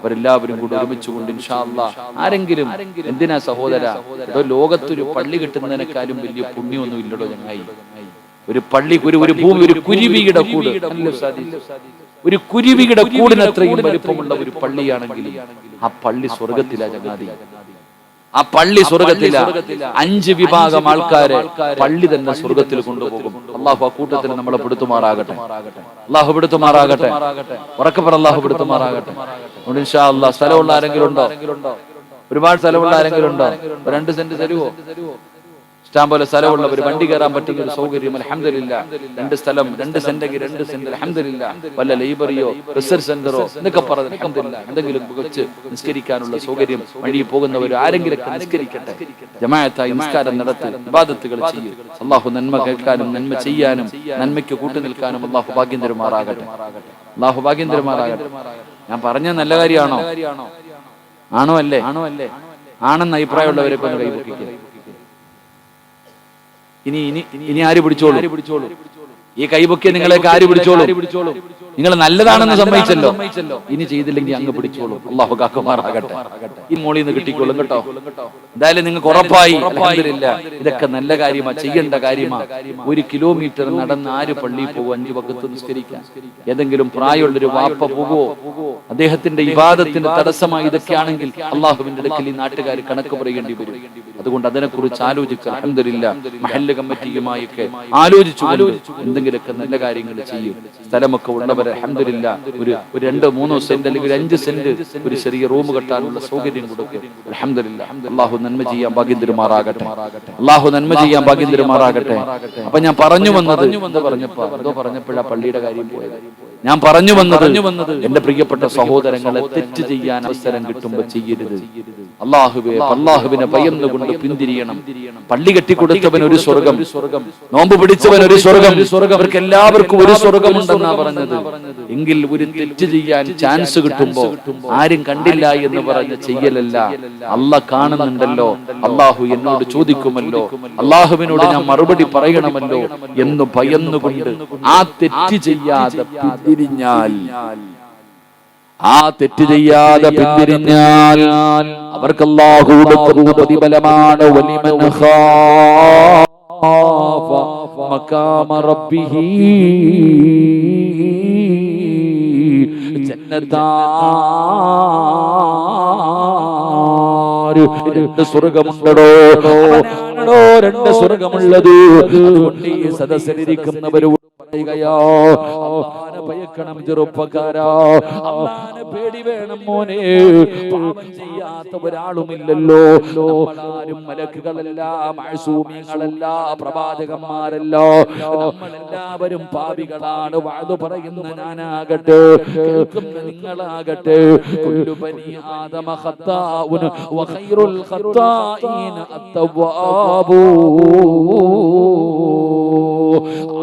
അവരെല്ലാവരും കൂടി ഒരുമിച്ചുകൊണ്ട് ഇൻഷാ അല്ലാഹ് ആരെങ്കിലും, എന്തിനാ സഹോദര, ലോകത്തൊരു പള്ളി കിട്ടുന്നതിനേക്കാളും വലിയ പുണ്യമൊന്നും ഇല്ലടോ ചങ്ങായി. ഒരു പള്ളി, ഒരു ഭൂമി, ഒരു കുരുവിയുടെ കൂട്, ഒരു കുരുവിയുടെ കൂടിനത്രയും വലിപ്പമുള്ള ഒരു പള്ളിയാണെങ്കിൽ ആ പള്ളി സ്വർഗത്തിലാ ചങ്ങാതി. ആ പള്ളി സ്വർഗത്തിലാ. 5 വിഭാഗം ആൾക്കാരെ പള്ളി തന്നെ സ്വർഗത്തിൽ കൊണ്ടുപോകും. അല്ലാഹു ആ കൂട്ടത്തിൽ നമ്മളെ പെടുത്തുമാറാകട്ടെ. അല്ലാഹു പെടുത്തുമാറാകട്ടെ. ഉറക്കെ പറ, അല്ലാഹു പെടുത്തുമാറാകട്ടെ. ഇൻഷാ അല്ലാഹ് സ്ഥലമുള്ള ആരെങ്കിലും ഉണ്ടോ? ഒരുപാട് സ്ഥലമുള്ള ആരെങ്കിലും ഉണ്ടോ? 2 സെന്റ് തരുവോ? ഇഷ്ടം പോലെ സ്ഥലമുള്ളവർ, വണ്ടി കയറാൻ പറ്റുന്ന ഒരു സൗകര്യം അൽഹംദുലില്ലാഹ്. 2 സ്ഥലം, 2 സെന്റെങ്കിൽ 2 സെന്റ് അൽഹംദുലില്ലാഹ്. വല്ല ലൈബ്രറിയോ റിസർച്ച് സെന്ററോ എന്നൊക്കെ പറഞ്ഞ് അൽഹംദുലില്ലാഹ് എന്തെങ്കിലും വെച്ച് നിസ്കരിക്കാനുള്ള സൗകര്യം വഴിയിൽ പോകുന്നവർ ആരെങ്കിലും നിസ്കരിക്കട്ടെ. ജമാഅത്തായി നിസ്കാരം നടത്തി ഇബാദത്തുകൾ ചെയ്യും. അല്ലാഹു നന്മ കേൾക്കാനും നന്മ ചെയ്യാനും നന്മയ്ക്ക് കൂട്ടുനിൽക്കാനും അല്ലാഹു ഭാഗ്യം തരുമാറാകട്ടെ. അല്ലാഹു ഭാഗ്യം തരുമാറാകട്ടെ. ഞാൻ പറഞ്ഞ നല്ല കാര്യമാണോ? ആണോ അല്ലേ? ആണെന്ന് അഭിപ്രായമുള്ളവരെ കൊണ്ട് കൈപൊക്കിക്കുക. ഇനി ഇനി ഇനി ആര് പിടിച്ചോളൂ? ഈ കൈപൊക്കെ നിങ്ങളെയൊക്കെ ആര് പിടിച്ചോളൂ? നിങ്ങൾ നല്ലതാണെന്ന് സമ്മതിച്ചല്ലോ, ഇനി ചെയ്തില്ലെങ്കിൽ അങ്ങ് പിടിച്ചോളൂ. അല്ലാഹു കാക്കുമാറാകട്ടെ. ഈ മോളിൽ നിന്ന് കിട്ടിക്കോളും കേട്ടോ. എന്തായാലും നിങ്ങൾക്ക് ഉറപ്പായി അൽഹംദുലില്ലാഹ് ഇതൊക്കെ നല്ല കാര്യമാണ്, ചെയ്യേണ്ട കാര്യമാണ്. 1 കിലോമീറ്റർ നടന്ന് ആര് പള്ളിയിൽ പോകും? 5 വഖത്ത് നിസ്കരിക്കാൻ ഏതെങ്കിലും പ്രായമുള്ളൊരു വാപ്പ പോകുമോ? അദ്ദേഹത്തിന്റെ ഇബാദത്തിന് തടസ്സമായി ഇതൊക്കെയാണെങ്കിൽ അള്ളാഹുവിന്റെ അടുക്കൽ ഈ നാട്ടുകാർ കണക്ക് പറയേണ്ടി വരും. അതുകൊണ്ട് അതിനെക്കുറിച്ച് ആലോചിക്കുക. അൽഹംദുലില്ലാഹ് മഹല്ല് കമ്മിറ്റിയുമായൊക്കെ ആലോചിച്ചു എന്തെങ്കിലുമൊക്കെ നല്ല കാര്യങ്ങൾ ചെയ്യും. സ്ഥലമൊക്കെ ഉള്ളവർ അൽഹംദുലില്ലാഹ് ഒരു 2-3 സെന്റ് അല്ലെങ്കിൽ 5 സെന്റ് ഒരു ചെറിയ റൂം കെട്ടാനുള്ള സൗകര്യം കൊടുക്കുക. അൽഹംദുലില്ലാഹ് അല്ലാഹു നന്മ ചെയ്യാൻ ഭാഗ്യം തരുമാറാകട്ടെ. അല്ലാഹു നന്മ ചെയ്യാൻ ഭാഗ്യം തരുമാറാകട്ടെ. അപ്പൊ ഞാൻ പറഞ്ഞു വന്നത് പറഞ്ഞപ്പോഴാ പള്ളിയുടെ കാര്യം പോയത്. ഞാൻ പറഞ്ഞു വന്നത് എന്റെ പ്രിയപ്പെട്ട സഹോദരങ്ങളെ, തെറ്റ് ചെയ്യാൻ അവസരം കിട്ടുമ്പോ ചെയ്യരുത്. അള്ളാഹുവിനെ ഭയന്നുകൊണ്ട് പിന്തിരിയണം. പള്ളി കെട്ടിക്കൊടുത്തവൻ ഒരു സ്വർഗം, നോമ്പ് പിടിച്ചവൻ ഒരു സ്വർഗം, അവർക്ക് എല്ലാവർക്കും ഒരു സ്വർഗമുണ്ടെന്നാ പറഞ്ഞത്. എങ്കിൽ ഒരു തെറ്റ് ചെയ്യാൻ ചാൻസ് കിട്ടുമ്പോ ആരും കണ്ടില്ല എന്ന് പറഞ്ഞ് ചെയ്യലല്ല. അള്ളാഹ് കാണുന്നുണ്ടല്ലോ, അള്ളാഹു എന്നോട് ചോദിക്കുമല്ലോ, അള്ളാഹുവിനോട് ഞാൻ മറുപടി പറയണമല്ലോ എന്ന് ഭയന്നുകൊണ്ട് ആ തെറ്റ് ചെയ്യാതെ പിന്തിരിഞ്ഞാൽ അവർക്ക് അല്ലാഹു കൊടുക്കുന്ന പ്രതിഫലമാണ് വലിമൻ ഖാഫ മഖാമ റബ്ബിഹി ജന്നത്താൻ. 2 സ്വർഗമുണ്ടോ? 2 സ്വർഗമുള്ളത്. അതുകൊണ്ട് ഈ സദസ്സിലിരിക്കുന്നവരോട് പറയുകയോ, അല്ലാഹനെ ഭയക്കണം ചെറുപ്പക്കാരാ, അല്ലാഹനെ പേടി വേണം മോനെ. പാപം ചെയ്യാത്ത ഒരാളുമില്ലല്ലോ. നമ്മളാരും മലക്കുകളല്ല, മഅസൂമികളല്ല, പ്രവാചകന്മാരല്ല. നമ്മളെല്ലാവരും പാപികളാണ്. വഅദ് പറയുന്ന ഞാനാകട്ടെ, കേൾക്കുന്ന നിങ്ങളാകട്ടെ, കുല്ലു ബനി ആദമ ഖത്താഉൻ വ ഖൈറുൽ ഖത്താഈന അത്തവ്വാബൂ.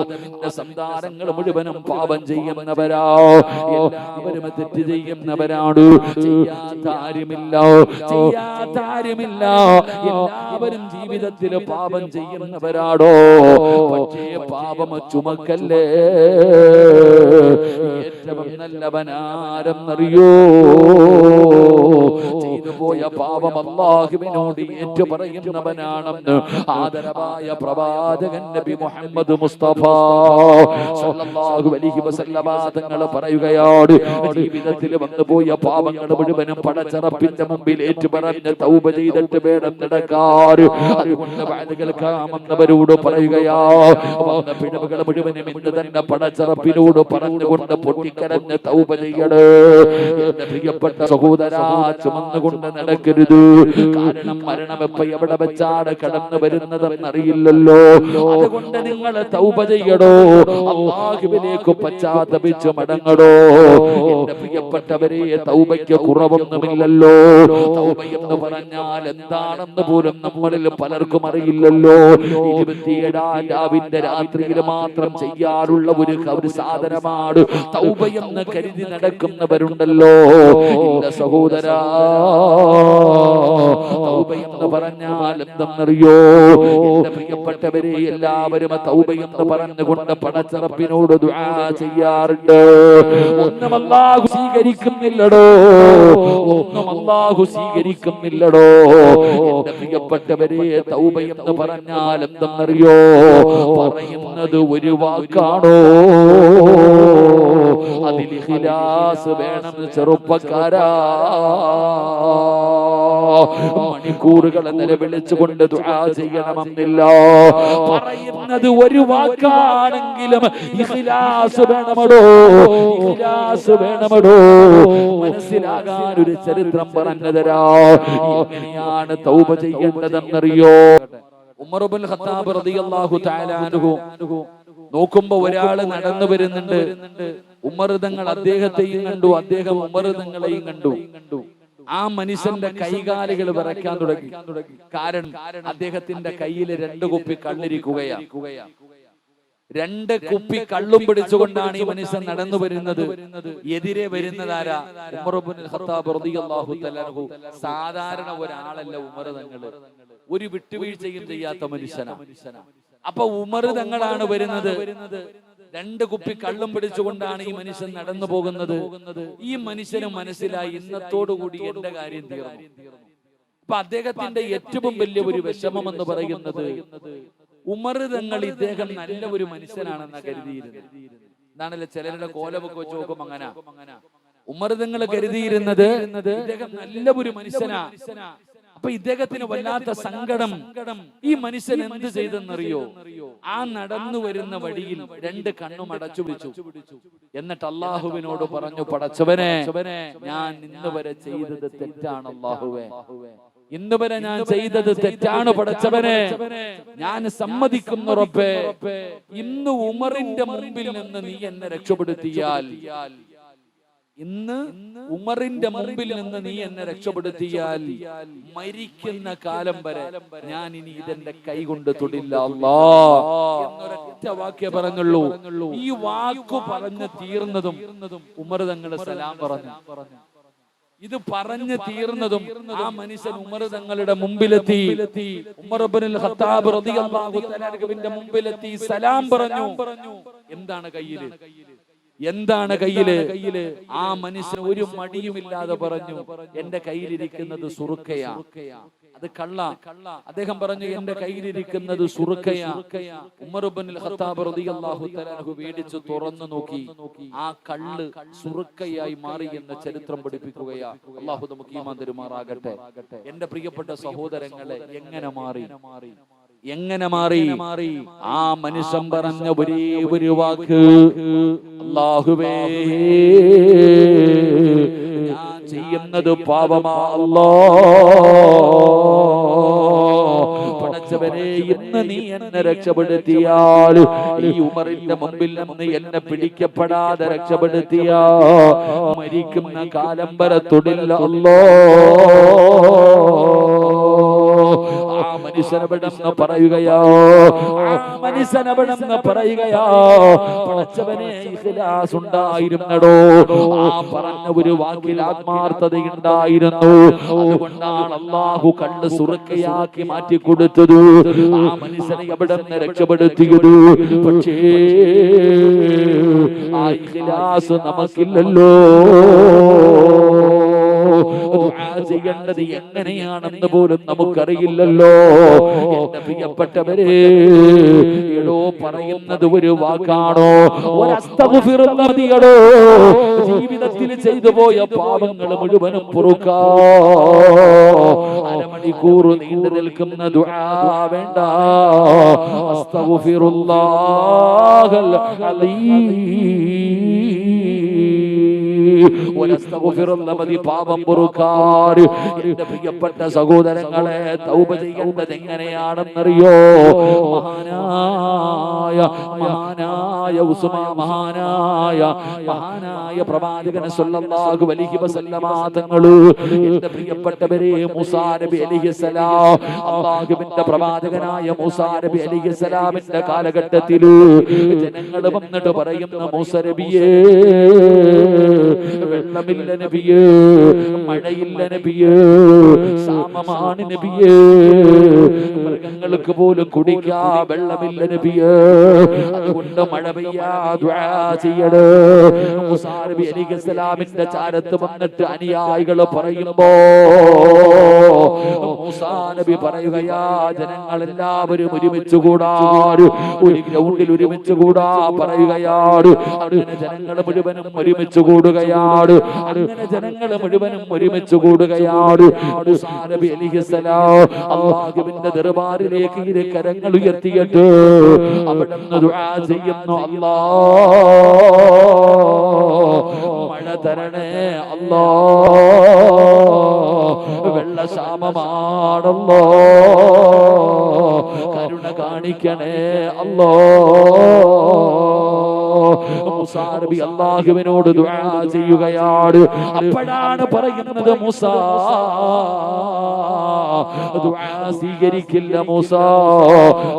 ആദമിന്റെ സന്താനങ്ങൾ മുഴുവനും പാപം ചെയ്യുന്നവരാ, എല്ലാവരും തെറ്റ് ചെയ്യുന്നവരാണ്. ചെയ്യാത്ത ആരുമില്ല, എല്ലാവരും ജീവിതത്തിൽ പാപം ചെയ്യുന്നവരാടോ. പക്ഷേ പാപം ചുമക്കല്ലേ. ഏറ്റവും നല്ലവനാരെന്നറിയോ? ചെയ്തു പോയ പാപം അല്ലാഹുവിനോട് ഏറ്റു പറയുന്നവനാണെന്ന് ആദരവായ പ്രവാചകൻ നബി മുഹമ്മദ് മുസ്തഫ സല്ലല്ലാഹു അലൈഹി വസല്ലമ തങ്ങൾ പറയുകയാണ്, ജീവിതത്തിൽ വന്നുപോയ പാപങ്ങൾ മുഴുവനും പടച്ചറപ്പിന്റെ മുമ്പിൽ ഏറ്റുപറഞ്ഞ് തൗബ ചെയ്തിട്ട് വേണം നടക്കാൻ. അതുകൊണ്ട് വഅദ് കേൾക്കാമെന്നവരോട് പറയുകയാ, വന്ന പിഴവുകൾ മുഴുവനും ഇന്ന് തന്നെ പടച്ചറപ്പിനോട് പറഞ്ഞുകൊണ്ട് പൊട്ടിക്കരഞ്ഞ് തൗബ ചെയ്യണേ. എന്റെ പ്രിയപ്പെട്ട സഹോദരാ, ചുമന്നുകൊണ്ട് നടക്കരുത്. കാരണം മരണം എപ്പോ എവിടെ വെച്ചാണ് കടന്നു വരുന്നതെന്നറിയില്ലല്ലോ. അതുകൊണ്ട് നിങ്ങൾ തൗബ ചെയ്യണോ, അല്ലാഹുവിലേക്ക് പശ്ചാത്തപിച്ച് മടങ്ങണോ. എന്റെ പ്രിയപ്പെട്ടവരെ, തൗബയ്ക്ക് കുറവൊന്നുമില്ലല്ലോ. തൗബ എന്ന് പറഞ്ഞാൽ എന്താണെന്ന് പോലും നമ്മളിൽ പലർക്കും അറിയില്ലല്ലോ. 27-ാം രാവിന്റെ രാത്രിയിൽ മാത്രം ചെയ്യാറുള്ള ഒരു സാധനമാണ് തൗബ എന്ന് കരുതി നടക്കുന്നവരുണ്ടല്ലോ. ഇല്ല സഹോദരാ, തൗബ എന്ന് പറഞ്ഞാൽ എന്തെന്നറിയോ? എന്റെ പ്രിയപ്പെട്ടവരെ, എല്ലാവരും തൗബ എന്ന് പറഞ്ഞുകൊണ്ട് പടച്ചറപ്പിനോട് ദുആ ചെയ്യാറുണ്ട്. ഒന്നും അല്ലാഹു സ്വീകരിക്കുന്നില്ലടോ, എന്റെ പ്രിയപ്പെട്ടവരെ, തൗബ എന്ന് പറഞ്ഞാൽ എന്തെന്നറിയോ? പറയുന്നത് ഒരു വാക്കാണോ? അതിൽ ഇഖ്ലാസ് വേണം ചെറുപ്പക്കാരാ. മണിക്കൂറുകൾ നിലവിളിച്ചുകൊണ്ട് ദുആ ചെയ്യണമെന്നില്ല. പറയുന്നത് ഒരു വാക്കാണെങ്കിലും ഇഖ്ലാസ് വേണമടോ, മനസ്സിലാകാൻ ഒരു ചരിത്രം പറഞ്ഞു തരാ. എങ്ങനെയാണ് തൗബ ചെയ്യേണ്ടതെന്നറിയോ? ഉമർ ഇബ്നുൽ ഖത്താബ് റളിയല്ലാഹു തആല അൻഹു നോക്കുമ്പോ ഒരാള് നടന്നു വരുന്നുണ്ട്. ഉമർ തങ്ങൾ അദ്ദേഹത്തെയും കണ്ടു, അദ്ദേഹം ഉമർ തങ്ങളെയും കണ്ടു. ആ മനുഷ്യന്റെ കൈകാലുകൾ വിറയ്ക്കാൻ തുടങ്ങി. കാരണം അദ്ദേഹത്തിന്റെ കയ്യിൽ 2 കുപ്പി കള്ളിരിക്കുകയാണ്. 2 കുപ്പി കള്ളും പിടിച്ചുകൊണ്ടാണ് ഈ മനുഷ്യൻ നടന്നു വരുന്നത്. എതിരെ വരുന്നതാരാ? ഉമർ ഇബ്നുൽ ഖത്താബ് റളിയല്ലാഹു തആല അൻഹു. സാധാരണ ഒരാളല്ല ഉമർ തങ്ങൾ, ഒരു വിട്ടുവീഴ്ചയും ചെയ്യാത്ത മനുഷ്യനാണ്. അപ്പൊ ഉമർ തങ്ങളാണ് വരുന്നത്. 2 കുപ്പി കള്ളും പിടിച്ചുകൊണ്ടാണ് ഈ മനുഷ്യൻ നടന്നു പോകുന്നത്. ഈ മനുഷ്യന് മനസ്സിലായി ഇന്നത്തോടുകൂടി എന്റെ കാര്യം തീർന്നു. അപ്പൊ അദ്ദേഹത്തിന്റെ ഏറ്റവും വലിയ ഒരു വിഷമം എന്ന് പറയുന്നത് ഉമർ തങ്ങൾ ഇദ്ദേഹം നല്ല ഒരു മനുഷ്യനാണെന്ന് കരുതിയിരുന്നത്. എന്താണല്ലോ ചിലരുടെ കോലമൊക്കെ വെച്ച് നോക്കും അങ്ങനെ. ഉമർ തങ്ങൾ കരുതിയിരുന്നത് ഇദ്ദേഹം നല്ല ഒരു മനുഷ്യനാ. അപ്പൊ ഇദ്ദേഹത്തിന് വല്ലാത്ത സങ്കടം. ഈ മനുഷ്യൻ എന്ത് ചെയ്തെന്നറിയോ? ആ നടന്നു വരുന്ന വഴിയിൽ 2 കണ്ണും അടച്ചു പിടിച്ചു. എന്നിട്ട് അള്ളാഹുവിനോട് പറഞ്ഞു, പടച്ചവനെ, ഞാൻ ഇന്ന് വരെ ചെയ്തത് തെറ്റാണ് അള്ളാഹുവേ, ഇന്ന് വരെ ഞാൻ ചെയ്തത് തെറ്റാണ് പടച്ചവനെ, ഞാൻ സമ്മതിക്കുന്നു റബ്ബേ. ഇന്ന് ഉമറിന്റെ മുമ്പിൽ നിന്ന് നീ എന്നെ രക്ഷപ്പെടുത്തിയാൽ, ഇന്ന് ഉമറിന്റെ മുമ്പിൽ നിന്ന് നീ എന്നെ രക്ഷപ്പെടുത്തിയാൽ മരിക്കുന്ന കാലം വരെ ഞാൻ ഇനി ഇതെന്റെ കൈ കൊണ്ട് തൊടില്ല അല്ലാഹ് എന്നൊരൊറ്റ വാക്കേ പറഞ്ഞുള്ളൂ. ഈ വാക്കു പറഞ്ഞു തീർന്നതും ഉമർ തങ്ങൾ സലാം പറഞ്ഞു. ഇത് പറഞ്ഞു തീർന്നതും ആ മനുഷ്യൻ ഉമർ തങ്ങളുടെ മുമ്പിലെത്തി. ഉമർ ഇബ്നുൽ ഖത്താബ് റളിയല്ലാഹു തആല അൻഹുവിന്റെ മുമ്പിലെത്തി സലാം പറഞ്ഞു. എന്താണ് കയ്യില്? എന്താണ് കയ്യില്? ആ മനുഷ്യൻ ഒരു മടിയുമില്ലാതെ പറഞ്ഞു, എന്റെ കയ്യിലിരിക്കുന്നത് സുറുക്കയാ, അത് കള്ള. അദ്ദേഹം പറഞ്ഞു, എന്റെ കയ്യിലിരിക്കുന്നത് സുറുക്കയാ. ഉമർ ഇബ്നുൽ ഖത്താബ് റളിയല്ലാഹു തആല അൻഹു വേടിച്ചു തുറന്നു നോക്കി. ആ കള്ള് സുറുക്കയായി മാറി എന്ന ചരിത്രം പഠിപ്പിക്കുകയാ. അല്ലാഹു നമുക്ക് ഈമാൻ തരുമാറാകട്ടെ. എന്റെ പ്രിയപ്പെട്ട സഹോദരങ്ങളെ, എങ്ങനെ മാറി? എങ്ങനെ മാറി? ആ മനുഷ്യൻ പറഞ്ഞ ഒരേ ഒരു വാക്ക്, അല്ലാഹുവേ, ഞാൻ ചെയ്യുന്നത് പാപമാ അല്ലാഹ്, പടച്ചവനെ, ഇന്ന് നീ എന്നെ രക്ഷപ്പെടുത്തിയാൽ, ഈ ഉമറിന്റെ മുമ്പിൽ നിന്ന് എന്നെ പിടിക്കപ്പെടാതെ രക്ഷപ്പെടുത്തിയാ മരിക്കുന്ന കാലം വരെ തൊടില്ല അല്ലാഹ്. ആ മനുഷ്യനവിടെന്ന് പറയുകയോ, ആ മനുഷ്യനവിടെന്ന് പറയുകയോ, പടച്ചവനെ, ഇഖ്ലാസ് ഉണ്ടായിരുന്നടോ. ആ പറഞ്ഞ ഒരു വാക്കിൽ ആത്മാർത്ഥതയുണ്ടായിരുന്നു. അതുകൊണ്ടാണ് അല്ലാഹു കള്ള് സുറുക്കയാക്കി മാറ്റി കൊടുത്തത്. ആ മനുഷ്യനെ എവിടെന്ന് രക്ഷപ്പെടുത്തിയത്. പക്ഷേ ആ ഇഖ്ലാസ് നമുക്കില്ലല്ലോ. ദുആ ചെയ്യേണ്ടത് എങ്ങനെയാണെന്ന് പോലും നമുക്കറിയില്ലല്ലോ. എന്റെ പ്രിയപ്പെട്ടവരെ, എടോ പറയുന്നത് ഒരു വാക്കാണോ? ഒരസ്തഗ്ഫിറുല്ലാഹ് ജീവിതത്തിൽ ചെയ്തു പോയ പാപങ്ങൾ മുഴുവനും പൊറുക്കാ. അരമണിക്കൂർ നീണ്ടു നിൽക്കുന്ന ദുആ വേണ്ട. അസ്തഗ്ഫിറുല്ലാഹൽ അലീം, പാപം പൊറുക്കാൻ. എന്റെ പ്രിയപ്പെട്ട സഹോദരങ്ങളെ, തൗബ ചെയ്യേണ്ടത് എങ്ങനെയാണെന്നറിയോ? മഹാനായ ഉസ്മാൻ, മഹാനായ പ്രവാചകൻ സല്ലല്ലാഹു അലൈഹി വസല്ലമ തങ്ങൾ, എന്റെ പ്രിയപ്പെട്ടവരെ, മൂസാ നബി അലൈഹിസ്സലാം, അല്ലാഹുവിന്റെ പ്രവാചകനായ മൂസാ നബി അലൈഹിസ്സലാമിന്റെ കാലഘട്ടത്തിൽ ജനങ്ങൾ വന്നിട്ട് പറയുന്ന, മൂസാ നബിയേ, വെള്ളമില്ല നബിയേ, മഴയില്ല നബിയേ, ക്ഷാമമാണ് നബിയേ, മൃഗങ്ങൾക്ക് പോലും കുടിക്കാൻ വെള്ളമില്ല നബിയേ, അതുകൊണ്ട് മഴ പെയ്യാ ദുആ ചെയ്യണേ. മൂസാ നബി അലൈഹിസ്സലാമിന്റെ ചാരത്ത് വന്നിട്ട് അനുയായികൾ പറയുമ്പോ മൂസാ നബി പറയുകയാ, ജനങ്ങളെല്ലാവരും ഒരുമിച്ച് കൂടാൻ, ഒരു ഗ്രൗണ്ടിൽ ഒരുമിച്ച് കൂടാ പറയുകയാണ്. അങ്ങനെ ജനങ്ങൾ മുഴുവനും ഒരുമിച്ച് കൂടുകയാണ്. അങ്ങനെ ജനങ്ങൾ മുഴുവനും ഒരുമിച്ച് കൂടുകയാണ്. മൂസാ നബി അലൈഹിസ്സലാം അല്ലാഹുവിന്റെ ദർബാറിലേക്ക് ഇരു കരങ്ങൾ ഉയർത്തിയിട്ട് അവിടുന്ന് ദുആ ചെയ്യുന്നു, അല്ലാഹ്, മഴ തരണേ അല്ലാഹ്, വെള്ളക്ഷാമമാണല്ലോ, കരുണ കാണിക്കണേ അല്ലാഹ്. മൂസാ നബി അല്ലാഹുവിനോട് ദുആ ചെയ്യുകയാണ്. അപ്പോഴാണ് പറയുന്നത്, മൂസാ, ദുആ സ്വീകരിക്കില്ല മൂസ,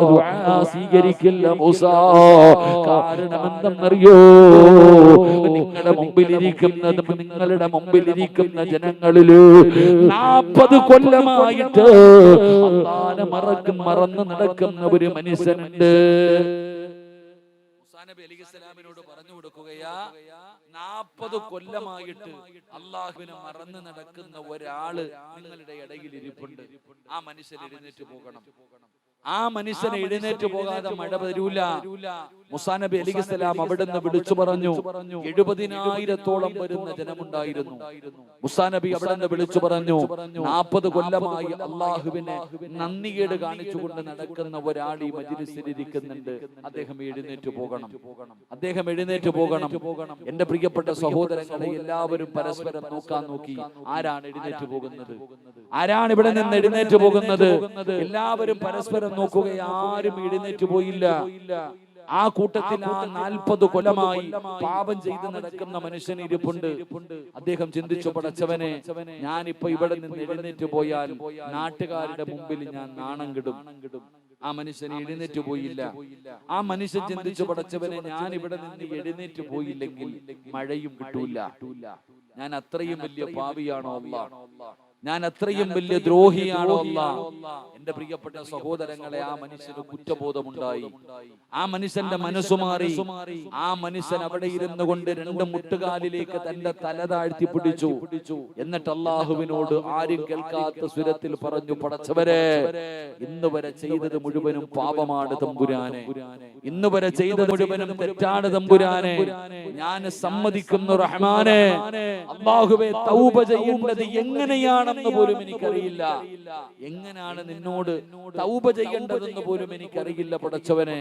ദുആ സ്വീകരിക്കില്ല മൂസ. കാരണം എന്തെന്നറിയോ? നിങ്ങളുടെ മുമ്പിലിരിക്കുന്ന ജനങ്ങളില് 40 കൊല്ലമായിട്ട് അല്ലാഹുവിനെ മറന്ന് നടക്കുന്ന ഒരു മനുഷ്യനുണ്ട്. മൂസാ നബി അലൈഹിസ്സലാമിനോട് പറഞ്ഞു കൊടുക്കുകയാ, 40 കൊല്ലമായിട്ട് അള്ളാഹുവിനെ മറന്ന് നടക്കുന്ന ഒരാള് നിങ്ങളുടെ ഇടയിൽ ഇരിപ്പുണ്ട്. ആ മനുഷ്യൻ എഴുന്നേറ്റ് പോകണം. ആ മനുഷ്യനെ എഴുന്നേറ്റ് പോകാതെ മഴ വരൂല. മൂസാ നബി അലൈഹിസ്സലാം അവിടുന്ന് വിളിച്ചു പറഞ്ഞു. 70,000-ഓളം വരുന്ന ജനമുണ്ടായിരുന്നു. മൂസാ നബി അവിടുന്ന് വിളിച്ചു പറഞ്ഞു, 40 കൊല്ലമായി അള്ളാഹുവിനെ നന്ദികേട് കാണിച്ചുകൊണ്ട് നടക്കുന്ന ഒരാൾ ഈ മജ്‌ലിസിൽ ഇരിക്കുന്നുണ്ട്. അദ്ദേഹം എഴുന്നേറ്റ് പോകണം. അദ്ദേഹം എഴുന്നേറ്റ് പോകണം. എന്റെ പ്രിയപ്പെട്ട സഹോദരങ്ങളെ, എല്ലാവരും പരസ്പരം നോക്കാൻ നോക്കി. ആരാണ് എഴുന്നേറ്റ് പോകുന്നത്? ആരാണ് ഇവിടെ നിന്ന് എഴുന്നേറ്റ് പോകുന്നത്? എല്ലാവരും പരസ്പരം നോക്കുക. ആരും എഴുന്നേറ്റ് പോയില്ല. ആ കൂട്ടത്തിൽ ആ 40 കൊല്ലമായി പാപം ചെയ്ത് നടക്കുന്ന മനുഷ്യൻ ഇരിപ്പുണ്ട്. അദ്ദേഹം ചിന്തിച്ചു, പടച്ചവനെ, ഞാനിപ്പോ ഇവിടെ നിന്ന് എഴുന്നേറ്റ് പോയാൽ നാട്ടുകാരുടെ മുമ്പിൽ ഞാൻ നാണം കെടും. ആ മനുഷ്യൻ എഴുന്നേറ്റ് പോയില്ല. ആ മനുഷ്യൻ ചിന്തിച്ചു, പടച്ചവനെ, ഞാൻ ഇവിടെ നിന്ന് എഴുന്നേറ്റ് പോയില്ലെങ്കിൽ മഴയും കിട്ടൂല. ഞാൻ അത്രയും വലിയ പാപിയാണോ അല്ലാഹ്? ഞാൻ അത്രയും വലിയ ദ്രോഹിയാണോ അല്ലാഹ്? എന്റെ പ്രിയപ്പെട്ട സഹോദരങ്ങളെ, ആ മനുഷ്യന് കുറ്റബോധമുണ്ടായി. ആ മനുഷ്യന്റെ മനസ്സു മാറി. ആ മനുഷ്യൻ അവിടെ ഇരുന്നു കൊണ്ട് 2 മുട്ടുകാലിലേക്ക് തന്റെ തല താഴ്ത്തി പിടിച്ചു. എന്നിട്ട് അള്ളാഹുവിനോട് ആരും കേൾക്കാത്ത സ്വരത്തിൽ പറഞ്ഞു, പടച്ചവരെ, ഇന്ന് വരെ ചെയ്തത് മുഴുവനും പാപമാണ് തമ്പുരാനെ. ഇന്ന് വരെ ചെയ്തത് മുഴുവനും തെറ്റാണ് തമ്പുരാനെ. ഞാൻ സമ്മതിക്കുന്നു റഹ്മാനെ. അല്ലാഹുവേ, തൗബ ചെയ്യേണ്ടത് എങ്ങനെയാണെന്ന് പോലും എനിക്കറിയില്ല. എങ്ങനെയാണ് നിന്നോട് തൗബ ചെയ്യേണ്ടതെന്ന് പോലും എനിക്കറിയില്ല പടച്ചവനെ.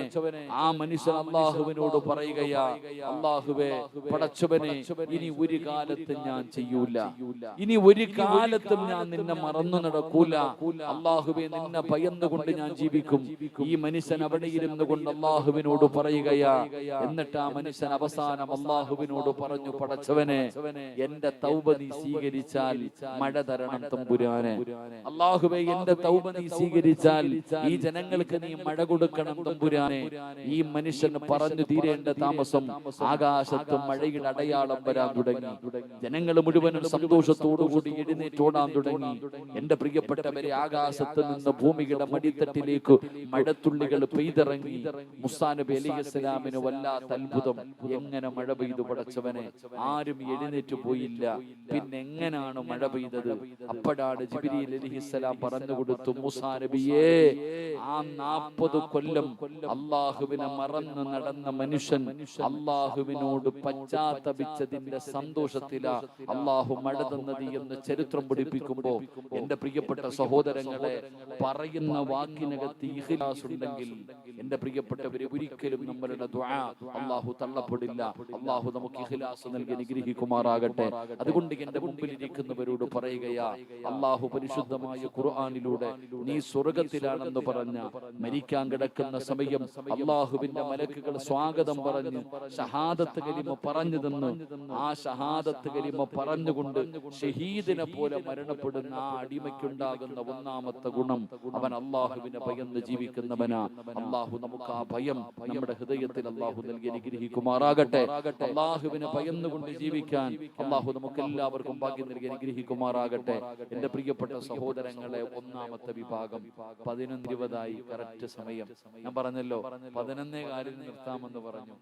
ആ മനുഷ്യൻ അല്ലാഹുവിനോട് പറയുകയാ, അല്ലാഹുവേ, പടച്ചവനെ, ഇനി ഒരു കാലത്തും ഞാൻ ചെയ്യൂല. ഇനി ഒരു കാലത്തും ഞാൻ നിന്നെ മറന്നു നടക്കൂല. അല്ലാഹുവേ, നിന്നെ ഭയന്നുകൊണ്ട് ഞാൻ ജീവിക്കും. ഈ മനുഷ്യൻ അവിടെ ഇരുന്നു കൊണ്ട് അല്ലാഹുവിനോട് പറയുകയാ. എന്നിട്ട് ആ മനുഷ്യൻ അവസാനം അല്ലാഹുവിനോട് പറഞ്ഞു, പടച്ചവനെ, എന്റെ തൗബ നീ സ്വീകരിച്ചാൽ മഴ തരണം തമ്പുരാനെ. അല്ലാഹുവേ, എന്റെ തൗബ നീ സ്വീകരിച്ചാൽ ഈ ജനങ്ങൾക്ക് നീ മഴ കൊടുക്കണം തമ്പുരാനെ. ഈ മനുഷ്യൻ പറഞ്ഞു തീരേണ്ട താമസം ആകാശത്ത് മഴയുടെ അടയാളം വരാൻ തുടങ്ങി. ജനങ്ങൾ മുഴുവനും സന്തോഷത്തോടുകൂടി എഴുന്നേറ്റോടാൻ തുടങ്ങി. എന്റെ പ്രിയപ്പെട്ടവരെ, ആകാശത്ത് നിന്ന് ഭൂമിയുടെ മടിത്തട്ടിലേക്ക് മഴത്തുള്ളികൾ പെയ്തിറങ്ങി. മൂസാ നബി അലൈഹിസ്സലാമിന് വല്ലാത്ത അത്ഭുതം. എങ്ങനെ മഴ പെയ്തു പടച്ചവനെ? ആരും എഴുന്നേറ്റ് പോയില്ല. പിന്നെ എങ്ങനെയാണ് മഴ പെയ്തത്? അപ്പോഴാണ് ജിബ്രീൽ അലൈഹിസ്സലാം പറഞ്ഞു കൊടുത്തു, മൂസാ നബിയേ, ആ 40 കൊല്ലം അള്ളാഹുവിനെ മറന്ന് നടന്ന മനുഷ്യൻ അള്ളാഹുവിനോട് പശ്ചാത്തപിച്ചതിന്റെ സന്തോഷത്തിലാ അള്ളാഹു മഴ തന്നത് എന്ന് ചരിത്രം പഠിപ്പിക്കുമ്പോ, എന്റെ പ്രിയപ്പെട്ട സഹോദരങ്ങളെ, പറയുന്ന വാക്കിനകത്ത് ഇഖ്ലാസ് ഉണ്ടെങ്കിൽ എന്റെ പ്രിയപ്പെട്ടവരെ, ഒരിക്കലും നമ്മളുടെ ദുആ അള്ളാഹു തള്ളപ്പെടില്ല. അള്ളാഹു നമുക്ക് ഇഖ്ലാസ് നൽകി അനുഗ്രഹിക്കുമാറാകട്ടെ. അതുകൊണ്ട് എന്റെ മുമ്പിൽ ഇരിക്കുന്നവരോട് പറയുകയാ, അള്ളാഹു പരിശുദ്ധമായ ഖുർആനിലൂടെ നീ സ്വർഗത്തിലാണെന്ന് പറഞ്ഞ മരിക്കാൻ കിടക്കുന്ന സമയം അള്ളാഹുവിന്റെ മലക്കുകൾ സ്വാഗതം പറഞ്ഞ് ഷഹാദത്ത് കലിമ പറഞ്ഞു തന്ന്, ആ ഷഹാദത്ത് കലിമ പറഞ്ഞുകൊണ്ട് ഷഹീദിനെ പോലെ മരണപ്പെടുന്ന ആ അടിമയ്ക്കുണ്ടാകുന്ന ഒന്നാമത്തെ ഗുണം, അവൻ അള്ളാഹുവിനെ ഭയന്ന് ജീവിക്കുന്നവനാ. അള്ളാഹു നമുക്ക് ആ ഭയം നമ്മുടെ ഹൃദയത്തിൽ അള്ളാഹു നൽകി അനുഗ്രഹിക്കുമാറാകട്ടെ. അള്ളാഹുവിനെ ഭയന്നുകൊണ്ട് ജീവിക്കാൻ അള്ളാഹു നമുക്ക് എല്ലാവർക്കും ഭാഗ്യം നൽകി അനുഗ്രഹിക്കുമാറാകട്ടെ. എന്റെ പ്രിയപ്പെട്ട സഹോദരങ്ങളെ, ഒന്നാമത്തെ വിഭാഗം 11:20 കറക്റ്റ് സമയം. ഞാൻ പറഞ്ഞല്ലോ 11:15 നിർത്താമെന്ന് പറഞ്ഞു.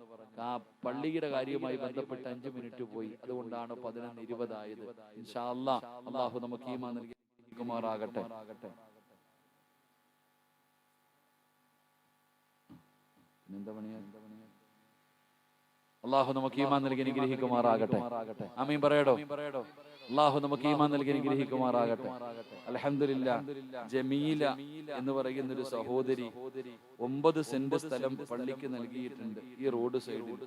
ആ പള്ളിയുടെ കാര്യവുമായി ബന്ധപ്പെട്ട് 5 മിനിറ്റ് പോയി. അതുകൊണ്ടാണ് 11:20 ആയത്. ഇൻഷാ അല്ലാഹ് അള്ളാഹു നമുക്ക് ഈമാൻ നൽകുമാറാകട്ടെ. എന്താ പണിയാ? അള്ളാഹു നമുക്ക് ഈമാൻ നൽകി അനുഗ്രഹിക്കുമാറാകട്ടെ. ആമീൻ പറയടോ. അള്ളാഹു നമുക്ക് ഈമാൻ നൽകി അനുഗ്രഹിക്കുമാറാകട്ടെ. അൽഹംദുലില്ലാഹ്, ജമീല എന്ന് പറയുന്ന ഒരു സഹോദരി 9 സെന്റ് സ്ഥലം പള്ളിക്ക് നൽകിയിട്ടുണ്ട്, ഈ റോഡ് സൈഡിൽ.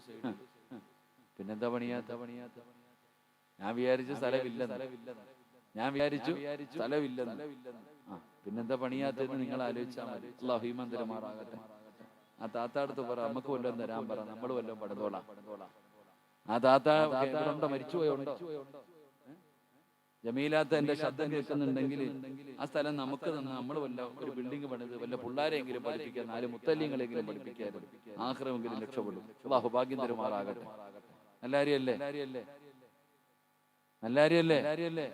പിന്നെന്താ പണിയാത്ത? ഞാൻ വിചാരിച്ചു സ്ഥലമില്ലെന്ന്. പിന്നെന്താ പണിയാത്തെന്ന് നിങ്ങൾ ആലോചിച്ചാൽ മതി. അള്ളാഹു ഈമാൻ തരുമാറാകട്ടെ. ആ താത്താടുത്ത് പറ, നമുക്ക് വല്ലതും തരാൻ പറ, നമ്മൾ വല്ലതും പടതോളാം. ആ താത്ത മരിച്ചുപോയുണ്ടോ? ജമീലാത്ത എന്റെ ശബ്ദം കേൾക്കുന്നുണ്ടെങ്കിൽ ആ സ്ഥലം നമുക്ക് തന്നെ നമ്മൾ വല്ല ഒരു ബിൽഡിംഗ് പണിത് വല്ല പിള്ളാരെങ്കിലും പഠിപ്പിക്കാൻ 4 മുത്തല്ലിങ്ങളെങ്കിലും പഠിപ്പിക്കാനും ആഖിറമെങ്കിലും രക്ഷപ്പെടും. അല്ലാഹു ഭാഗ്യം തരുമാറാകട്ടെ. നല്ല കാര്യല്ലേ? നല്ല കാര്യല്ലേ?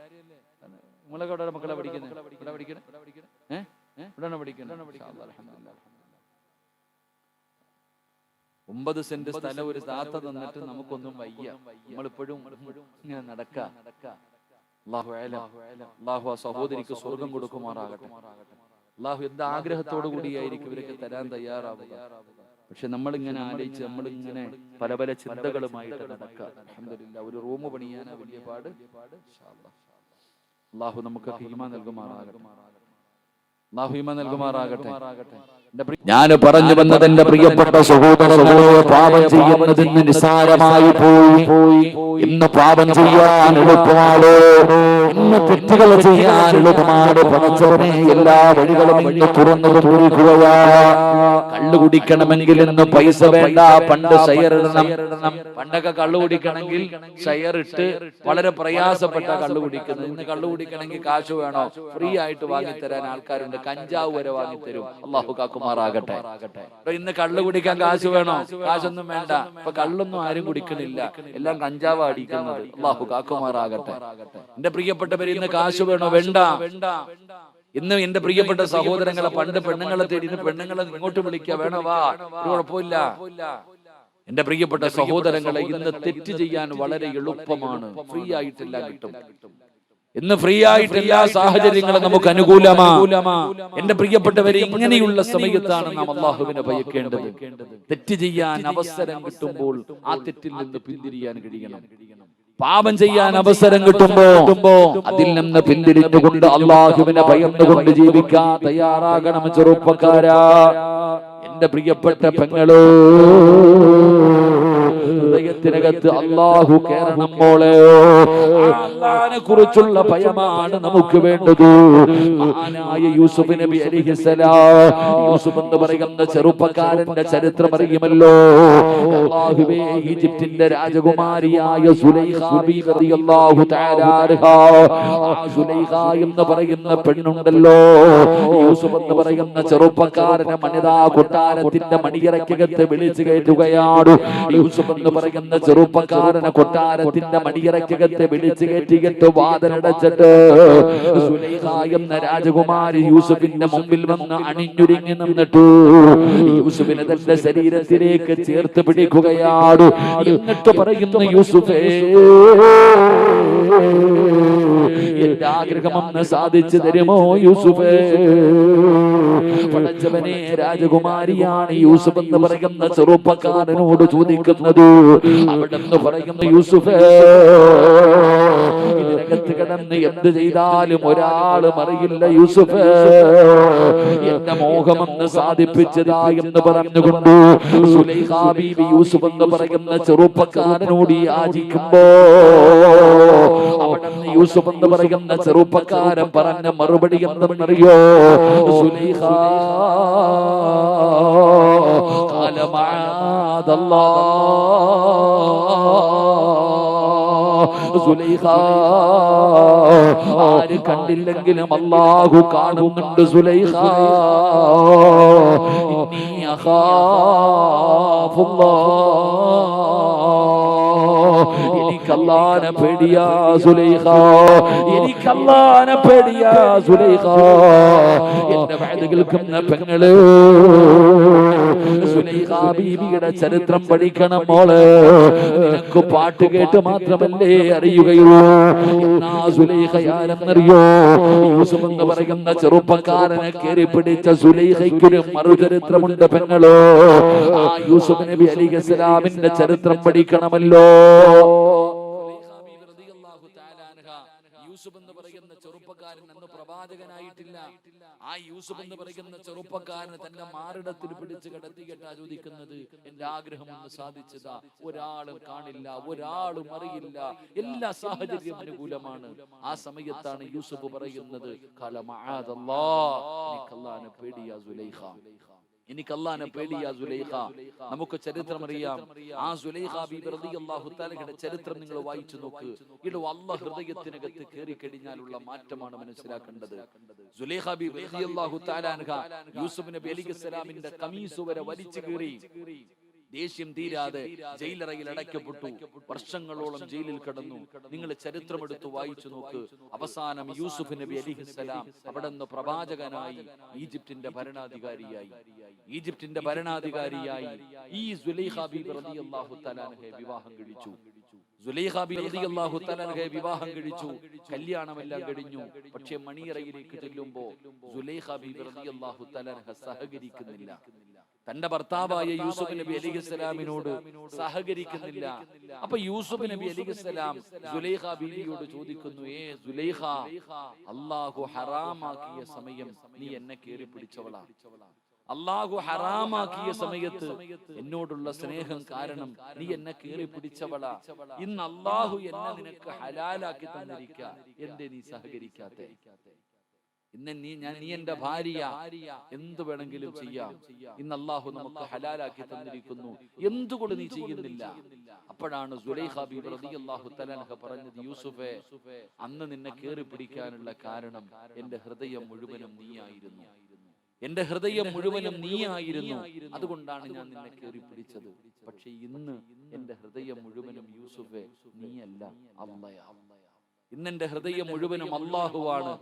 നിങ്ങളൊക്കെ ഇവിടെ മക്കളെ പഠിക്കുന്നത്? ഇവിടെ പഠിക്കണേ? ഇവിടെയാണ് പഠിക്കുന്നത്. 9 സെന്റ് സ്ഥലം ഒരു താത്ത തന്നിട്ട് നമുക്കൊന്നും വയ്യ. നമ്മളിപ്പോഴും ഇങ്ങനെ നടക്കാം. അല്ലാഹു ആ സഹോദരിക്ക് സ്വർഗം കൊടുക്കുമാറാകട്ടെ. അല്ലാഹു എന്ത് ആഗ്രഹത്തോടു കൂടിയായിരിക്കും ഇവരൊക്കെ തരാൻ തയ്യാറാവുക. പക്ഷെ നമ്മളിങ്ങനെ ആലോചിച്ച് നമ്മളിങ്ങനെ പല പല ചിന്തകളുമായിട്ട് നടക്കാം. അൽഹംദുലില്ലാഹ് ഒരു റൂം പണിയാനാ വലിയ പാട്. അല്ലാഹു നമുക്ക് ഈമാൻ നൽകുമാറാകട്ടെ. ഞാൻ പറഞ്ഞു വന്നത് എന്റെ പ്രിയപ്പെട്ട സഹോദരങ്ങളെ, പാപം ചെയ്യുന്നതിന് നിസ്സാരമായി പോയി. ഇന്ന് പാപം ചെയ്യാൻ എളുപ്പമാണ്, ഇന്ന് തെറ്റുകൾ ചെയ്യാൻ എളുപ്പമാണ്. പടച്ചവനെ എല്ലാ വഴികളും ഇന്ന് തുറന്നു തുറക്കുകയാ. കള്ളു കുടിക്കണമെങ്കിൽ ഇന്ന് പൈസ വേണ്ട, പണ്ട് ഷെയർ ഇടണം. പണ്ടൊക്കെ കള്ളു കുടിക്കണമെങ്കിൽ ഷെയർ ഇട്ട് വളരെ പ്രയാസപ്പെട്ട കള്ളു കുടിക്കുന്നത്. ഇന്ന് കള്ളു കുടിക്കണമെങ്കിൽ കാശ് വേണോ? ഫ്രീ ആയിട്ട് വാങ്ങിത്തരാൻ ആൾക്കാരുണ്ട്. കഞ്ചാവ് വരെ വാങ്ങിത്തരും. അല്ലാഹു കാക്കുമാറാകട്ടെ. ഇന്ന് കള്ളു കുടിക്കാൻ കാശ് വേണോ? കാശൊന്നും വേണ്ട. ഇപ്പൊ കള്ളൊന്നും ആരും കുടിക്കണില്ല, എല്ലാം കഞ്ചാവ് അടിക്കുന്നത്. അല്ലാഹു കാക്കുമാറാകട്ടെ. എന്റെ പ്രിയപ്പെട്ടവര്, ഇന്ന് കാശ് വേണോ? വേണ്ട. ഇന്ന് എന്റെ പ്രിയപ്പെട്ട സഹോദരങ്ങളെ, പണ്ട് പെണ്ണുങ്ങളെ തേടി, ഇന്ന് പെണ്ണുങ്ങളെ ഇങ്ങോട്ട് വിളിക്കുക, വേണോ വാ, ഒരു കുഴപ്പമില്ല. എന്റെ പ്രിയപ്പെട്ട സഹോദരങ്ങളെ, ഇന്ന് തെറ്റ് ചെയ്യാൻ വളരെ എളുപ്പമാണ്. ഫ്രീ ആയിട്ടെല്ലാം കിട്ടും. ഇന്ന് ഫ്രീ ആയിട്ട് എല്ലാ സാഹചര്യങ്ങളും നമുക്ക് അനുകൂലമാ. എന്റെ പ്രിയപ്പെട്ടവരെ, ഇങ്ങനെയുള്ള സമയത്താണ് നാം അല്ലാഹുവിനെ ഭയക്കേണ്ടത്. തെറ്റ് ചെയ്യാൻ അവസരം കിട്ടുമ്പോൾ ആ തെറ്റിൽ നിന്ന് പിന്തിരിയാൻ കഴിയണം. പാപം ചെയ്യാൻ അവസരം കിട്ടുമ്പോ അതിൽ നിന്ന് പിന്തിരിഞ്ഞുകൊണ്ട് അല്ലാഹുവിനെ ഭയന്നുകൊണ്ട് ജീവിക്കാൻ തയ്യാറാകണം ചെറുപ്പക്കാരാ. എന്റെ പ്രിയപ്പെട്ട പെങ്ങളോ, ഹൃദയത്തിനകത്ത് അല്ലാഹു കേറണം മോളെ. അല്ലാഹുവിനെ കുറിച്ചുള്ള ഭയമാണ് നമുക്ക് വേണ്ടത്. മഹാനായ യൂസുഫ് നബി അലൈഹിസ്സലാം, യൂസുഫ് എന്ന് പറയുന്ന ചെറുപ്പക്കാരന്റെ ചരിത്രം അറിയുമല്ലോ. അല്ലാഹുവേ, ഈജിപ്തിന്റെ രാജകുമാരിയായ സുലൈഖ ബീവി റളിയല്ലാഹു തആല അൻഹാ, ആ സുലൈഖ എന്ന് പറയുന്ന പെണ്ണുണ്ടല്ലോ, യൂസുഫ് എന്ന് പറയുന്ന ചെറുപ്പക്കാരനെ വനിതാ കൊട്ടാരത്തിന്റെ മണിയറയ്ക്കകത്ത് വിളിച്ചു കയറ്റുകയാണ്. യൂസുഫ് എന്ന് പറയുന്ന ചെറുപ്പക്കാരനെ കൊട്ടാരത്തിന്റെ മണിയറയ്ക്കകത്ത് വിളിച്ചു കയറ്റിയിട്ട് വാതിലടച്ചിട്ട് സുലൈഖ എന്ന രാജകുമാരി യൂസുഫിന്റെ മുമ്പിൽ വന്ന് അണിഞ്ഞൊരുങ്ങി നിന്നിട്ട് യൂസുഫിനെ തന്റെ ശരീരത്തിലേക്ക് ചേർത്ത് പിടിക്കുകയാണ്. എന്നിട്ട് പറയുന്നു, യൂസുഫേ, എന്റെ ആഗ്രഹമൊന്ന് സാധിച്ചു തരുമോ യൂസുഫേ? പടച്ചവനെ, രാജകുമാരിയാണ് യൂസുഫ് എന്ന് പറയുന്ന ചെറുപ്പക്കാരനോട് ചോദിക്കുന്നത്. അവിടെന്ന് പറയുന്നു, യൂസുഫേ, ഇതിനകത്ത് കിടന്ന് എന്ത് ചെയ്താലും ഒരാളും അറിയില്ല യൂസുഫേ. എന്റെ മോഹമെന്ന് സാധിപ്പിച്ചതാ എന്ന് പറഞ്ഞുകൊണ്ട് സുലൈഖ ബീവി യൂസുഫ് എന്ന് പറയുന്ന ചെറുപ്പക്കാരനോട് യാചിക്കുമ്പോ അവിടെ യൂസുഫ് എന്ന് പറയുന്ന ചെറുപ്പക്കാരൻ പറഞ്ഞ മറുപടി എന്തെന്നറിയോ? സുലൈഖ ഖാല മഅദല്ലാഹ്, സുലൈഖ, ആര് കണ്ടില്ലെങ്കിലും അല്ലാഹു കാണുന്നുണ്ട്. സുലൈഖ, ഇന്നി അഖാഫുല്ലാഹ്, എനിക്കല്ലാനെ പേടിയാ സുലൈഖ, എനിക്കല്ലാനെ പേടിയാ സുലൈഖ. എന്റെ വഅദ് കേൾക്കുന്ന പെങ്ങള്, സുലൈഖ ബീവിയുടെ ചരിത്രം പഠിക്കണം മോളെ. നിനക്ക് പാട്ട് കേട്ട് മാത്രമല്ലേ അറിയുകയുള്ളൂ. എന്നാ സുലൈഖ ആരെന്നറിയോ? യൂസുഫ് എന്ന് പറയുന്ന ചെറുപ്പക്കാരനെ കയറി പിടിച്ച സുലൈഖയ്ക്കൊരു മറുചരിത്രമുണ്ട് പെങ്ങളോ. ആ യൂസുഫ് നബി അലൈഹിസ്സലാമിന്റെ ചരിത്രം പഠിക്കണമല്ലോ. യൂസുഫ് എന്ന് പറയുന്ന ചെറുപ്പക്കാരൻ അന്ന് പ്രവാചകനായിട്ടില്ല. ആ യൂസുഫ് എന്ന് പറയുന്ന ചെറുപ്പക്കാരന് തന്റെ മാറിടത്തിൽ പിടിച്ച് കിടത്തിയിട്ടാ ചോദിക്കുന്നത്, എന്റെ ആഗ്രഹം ഒന്ന് സാധിച്ചതാ, ഒരാളും കാണില്ല, ഒരാളും അറിയില്ല, എല്ലാ സാഹചര്യം അനുകൂലമാണ്. ആ സമയത്താണ് യൂസുഫ് പറയുന്നത്, ഖാല മഅദല്ലാഹ്, എനിക്കല്ലാഹുവിനെ പേടിയാ സുലൈഖ, എനിക്ക് അല്ലാഹനെ പേടിയാ സുലൈഖ. നമുക്ക് ചരിത്രം അറിയാം. ആ സുലൈഖ ബീബി റളിയല്ലാഹു തആലയുടെ ചരിത്രം നിങ്ങൾ വായിച്ചു നോക്ക്. ഇത് അല്ലാഹ് ഹൃദയത്തിനകത്ത് കയറി കഴിഞ്ഞാലുള്ള മാറ്റമാണ് മനസ്സിലാക്കേണ്ടത്. സുലൈഖ ബീബി റളിയല്ലാഹു തആല അൻഹ യൂസുഫ് നബി അലൈഹിസ്സലാമിന്റെ ഖമീസ് വരെ വലിച്ചു കീറി, ദേഷ്യം തീരാതെ ജയിലറയിൽ അടയ്ക്കപ്പെട്ടു, വർഷങ്ങളോളം ജയിലിൽ കിടന്നു. നിങ്ങൾ ചരിത്രമെടുത്ത് വായിച്ചു നോക്ക്. അവസാനം യൂസുഫ് നബി അലൈഹിസ്സലാം അവിടെ നിന്ന് പ്രവാചകനായി ഈജിപ്തിന്റെ ഭരണാധികാരിയായി. ഈ സുലൈഖ ബീബി റളിയല്ലാഹു തആല അൻഹയെ വിവാഹം കഴിച്ചു. വിവാഹം കഴിച്ചു. കല്യാണമെല്ലാം കഴിഞ്ഞു. പക്ഷെ മണിയറയിലേക്ക് ചെല്ലുമ്പോ സുലൈഖ ബീബി റളിയല്ലാഹു തആല അൻഹ സഹകരിക്കുന്നില്ല. തന്റെ ഭർത്താവായ യൂസുഫ് നബി അലൈഹിസ്സലാമിനോട് സഹകരിക്കുന്നില്ല. അപ്പൊ യൂസുഫ് നബി അലൈഹിസ്സലാം സുലൈഖ ബീവിയോട് ചോദിക്കുന്നു, സുലൈഖ, അല്ലാഹു ഹറാമാക്കിയ സമയം നീ എന്നെ കേറി പിടിച്ചവളാ. അല്ലാഹു ഹറാമാക്കിയ സമയത്ത് എന്നോടുള്ള സ്നേഹം കാരണം നീ എന്നെ കേറി പിടിച്ചവളാ. ഇന്ന് അല്ലാഹു എന്നെ നിനക്ക് ഹലാലാക്കി തന്നിരിക്ക, എന്തേ നീ സഹകരിക്കാത്തെ? ഇന്ന് നീ എന്റെ ഭാര്യ, എന്ത് വേണമെങ്കിലും ചെയ്യാം. ഇന്ന് അല്ലാഹു നമുക്ക് ഹലാലാക്കി തന്നിരിക്കുന്നു, എന്തുകൊണ്ട് നീ ചെയ്യുന്നില്ല? അപ്പോഴാണ് സുലൈഖ ബീബി റളിയല്ലാഹു തആല അൻഹ പറഞ്ഞത്, യൂസുഫേ, അന്ന് നിന്നെ കേറി പിടിക്കാനുള്ള കാരണം എന്റെ ഹൃദയം മുഴുവനും നീയായിരുന്നു. എന്റെ ഹൃദയം മുഴുവനും നീയായിരുന്നു. അതുകൊണ്ടാണ് ഞാൻ നിന്നെ കേറി പിടിച്ചത്. പക്ഷെ ഇന്ന് എന്റെ ഹൃദയം മുഴുവനും യൂസുഫേ നീയല്ല, അല്ലാഹ്. ഇന്നെന്റെ ഹൃദയം മുഴുവനും അല്ലാഹുവാണ്.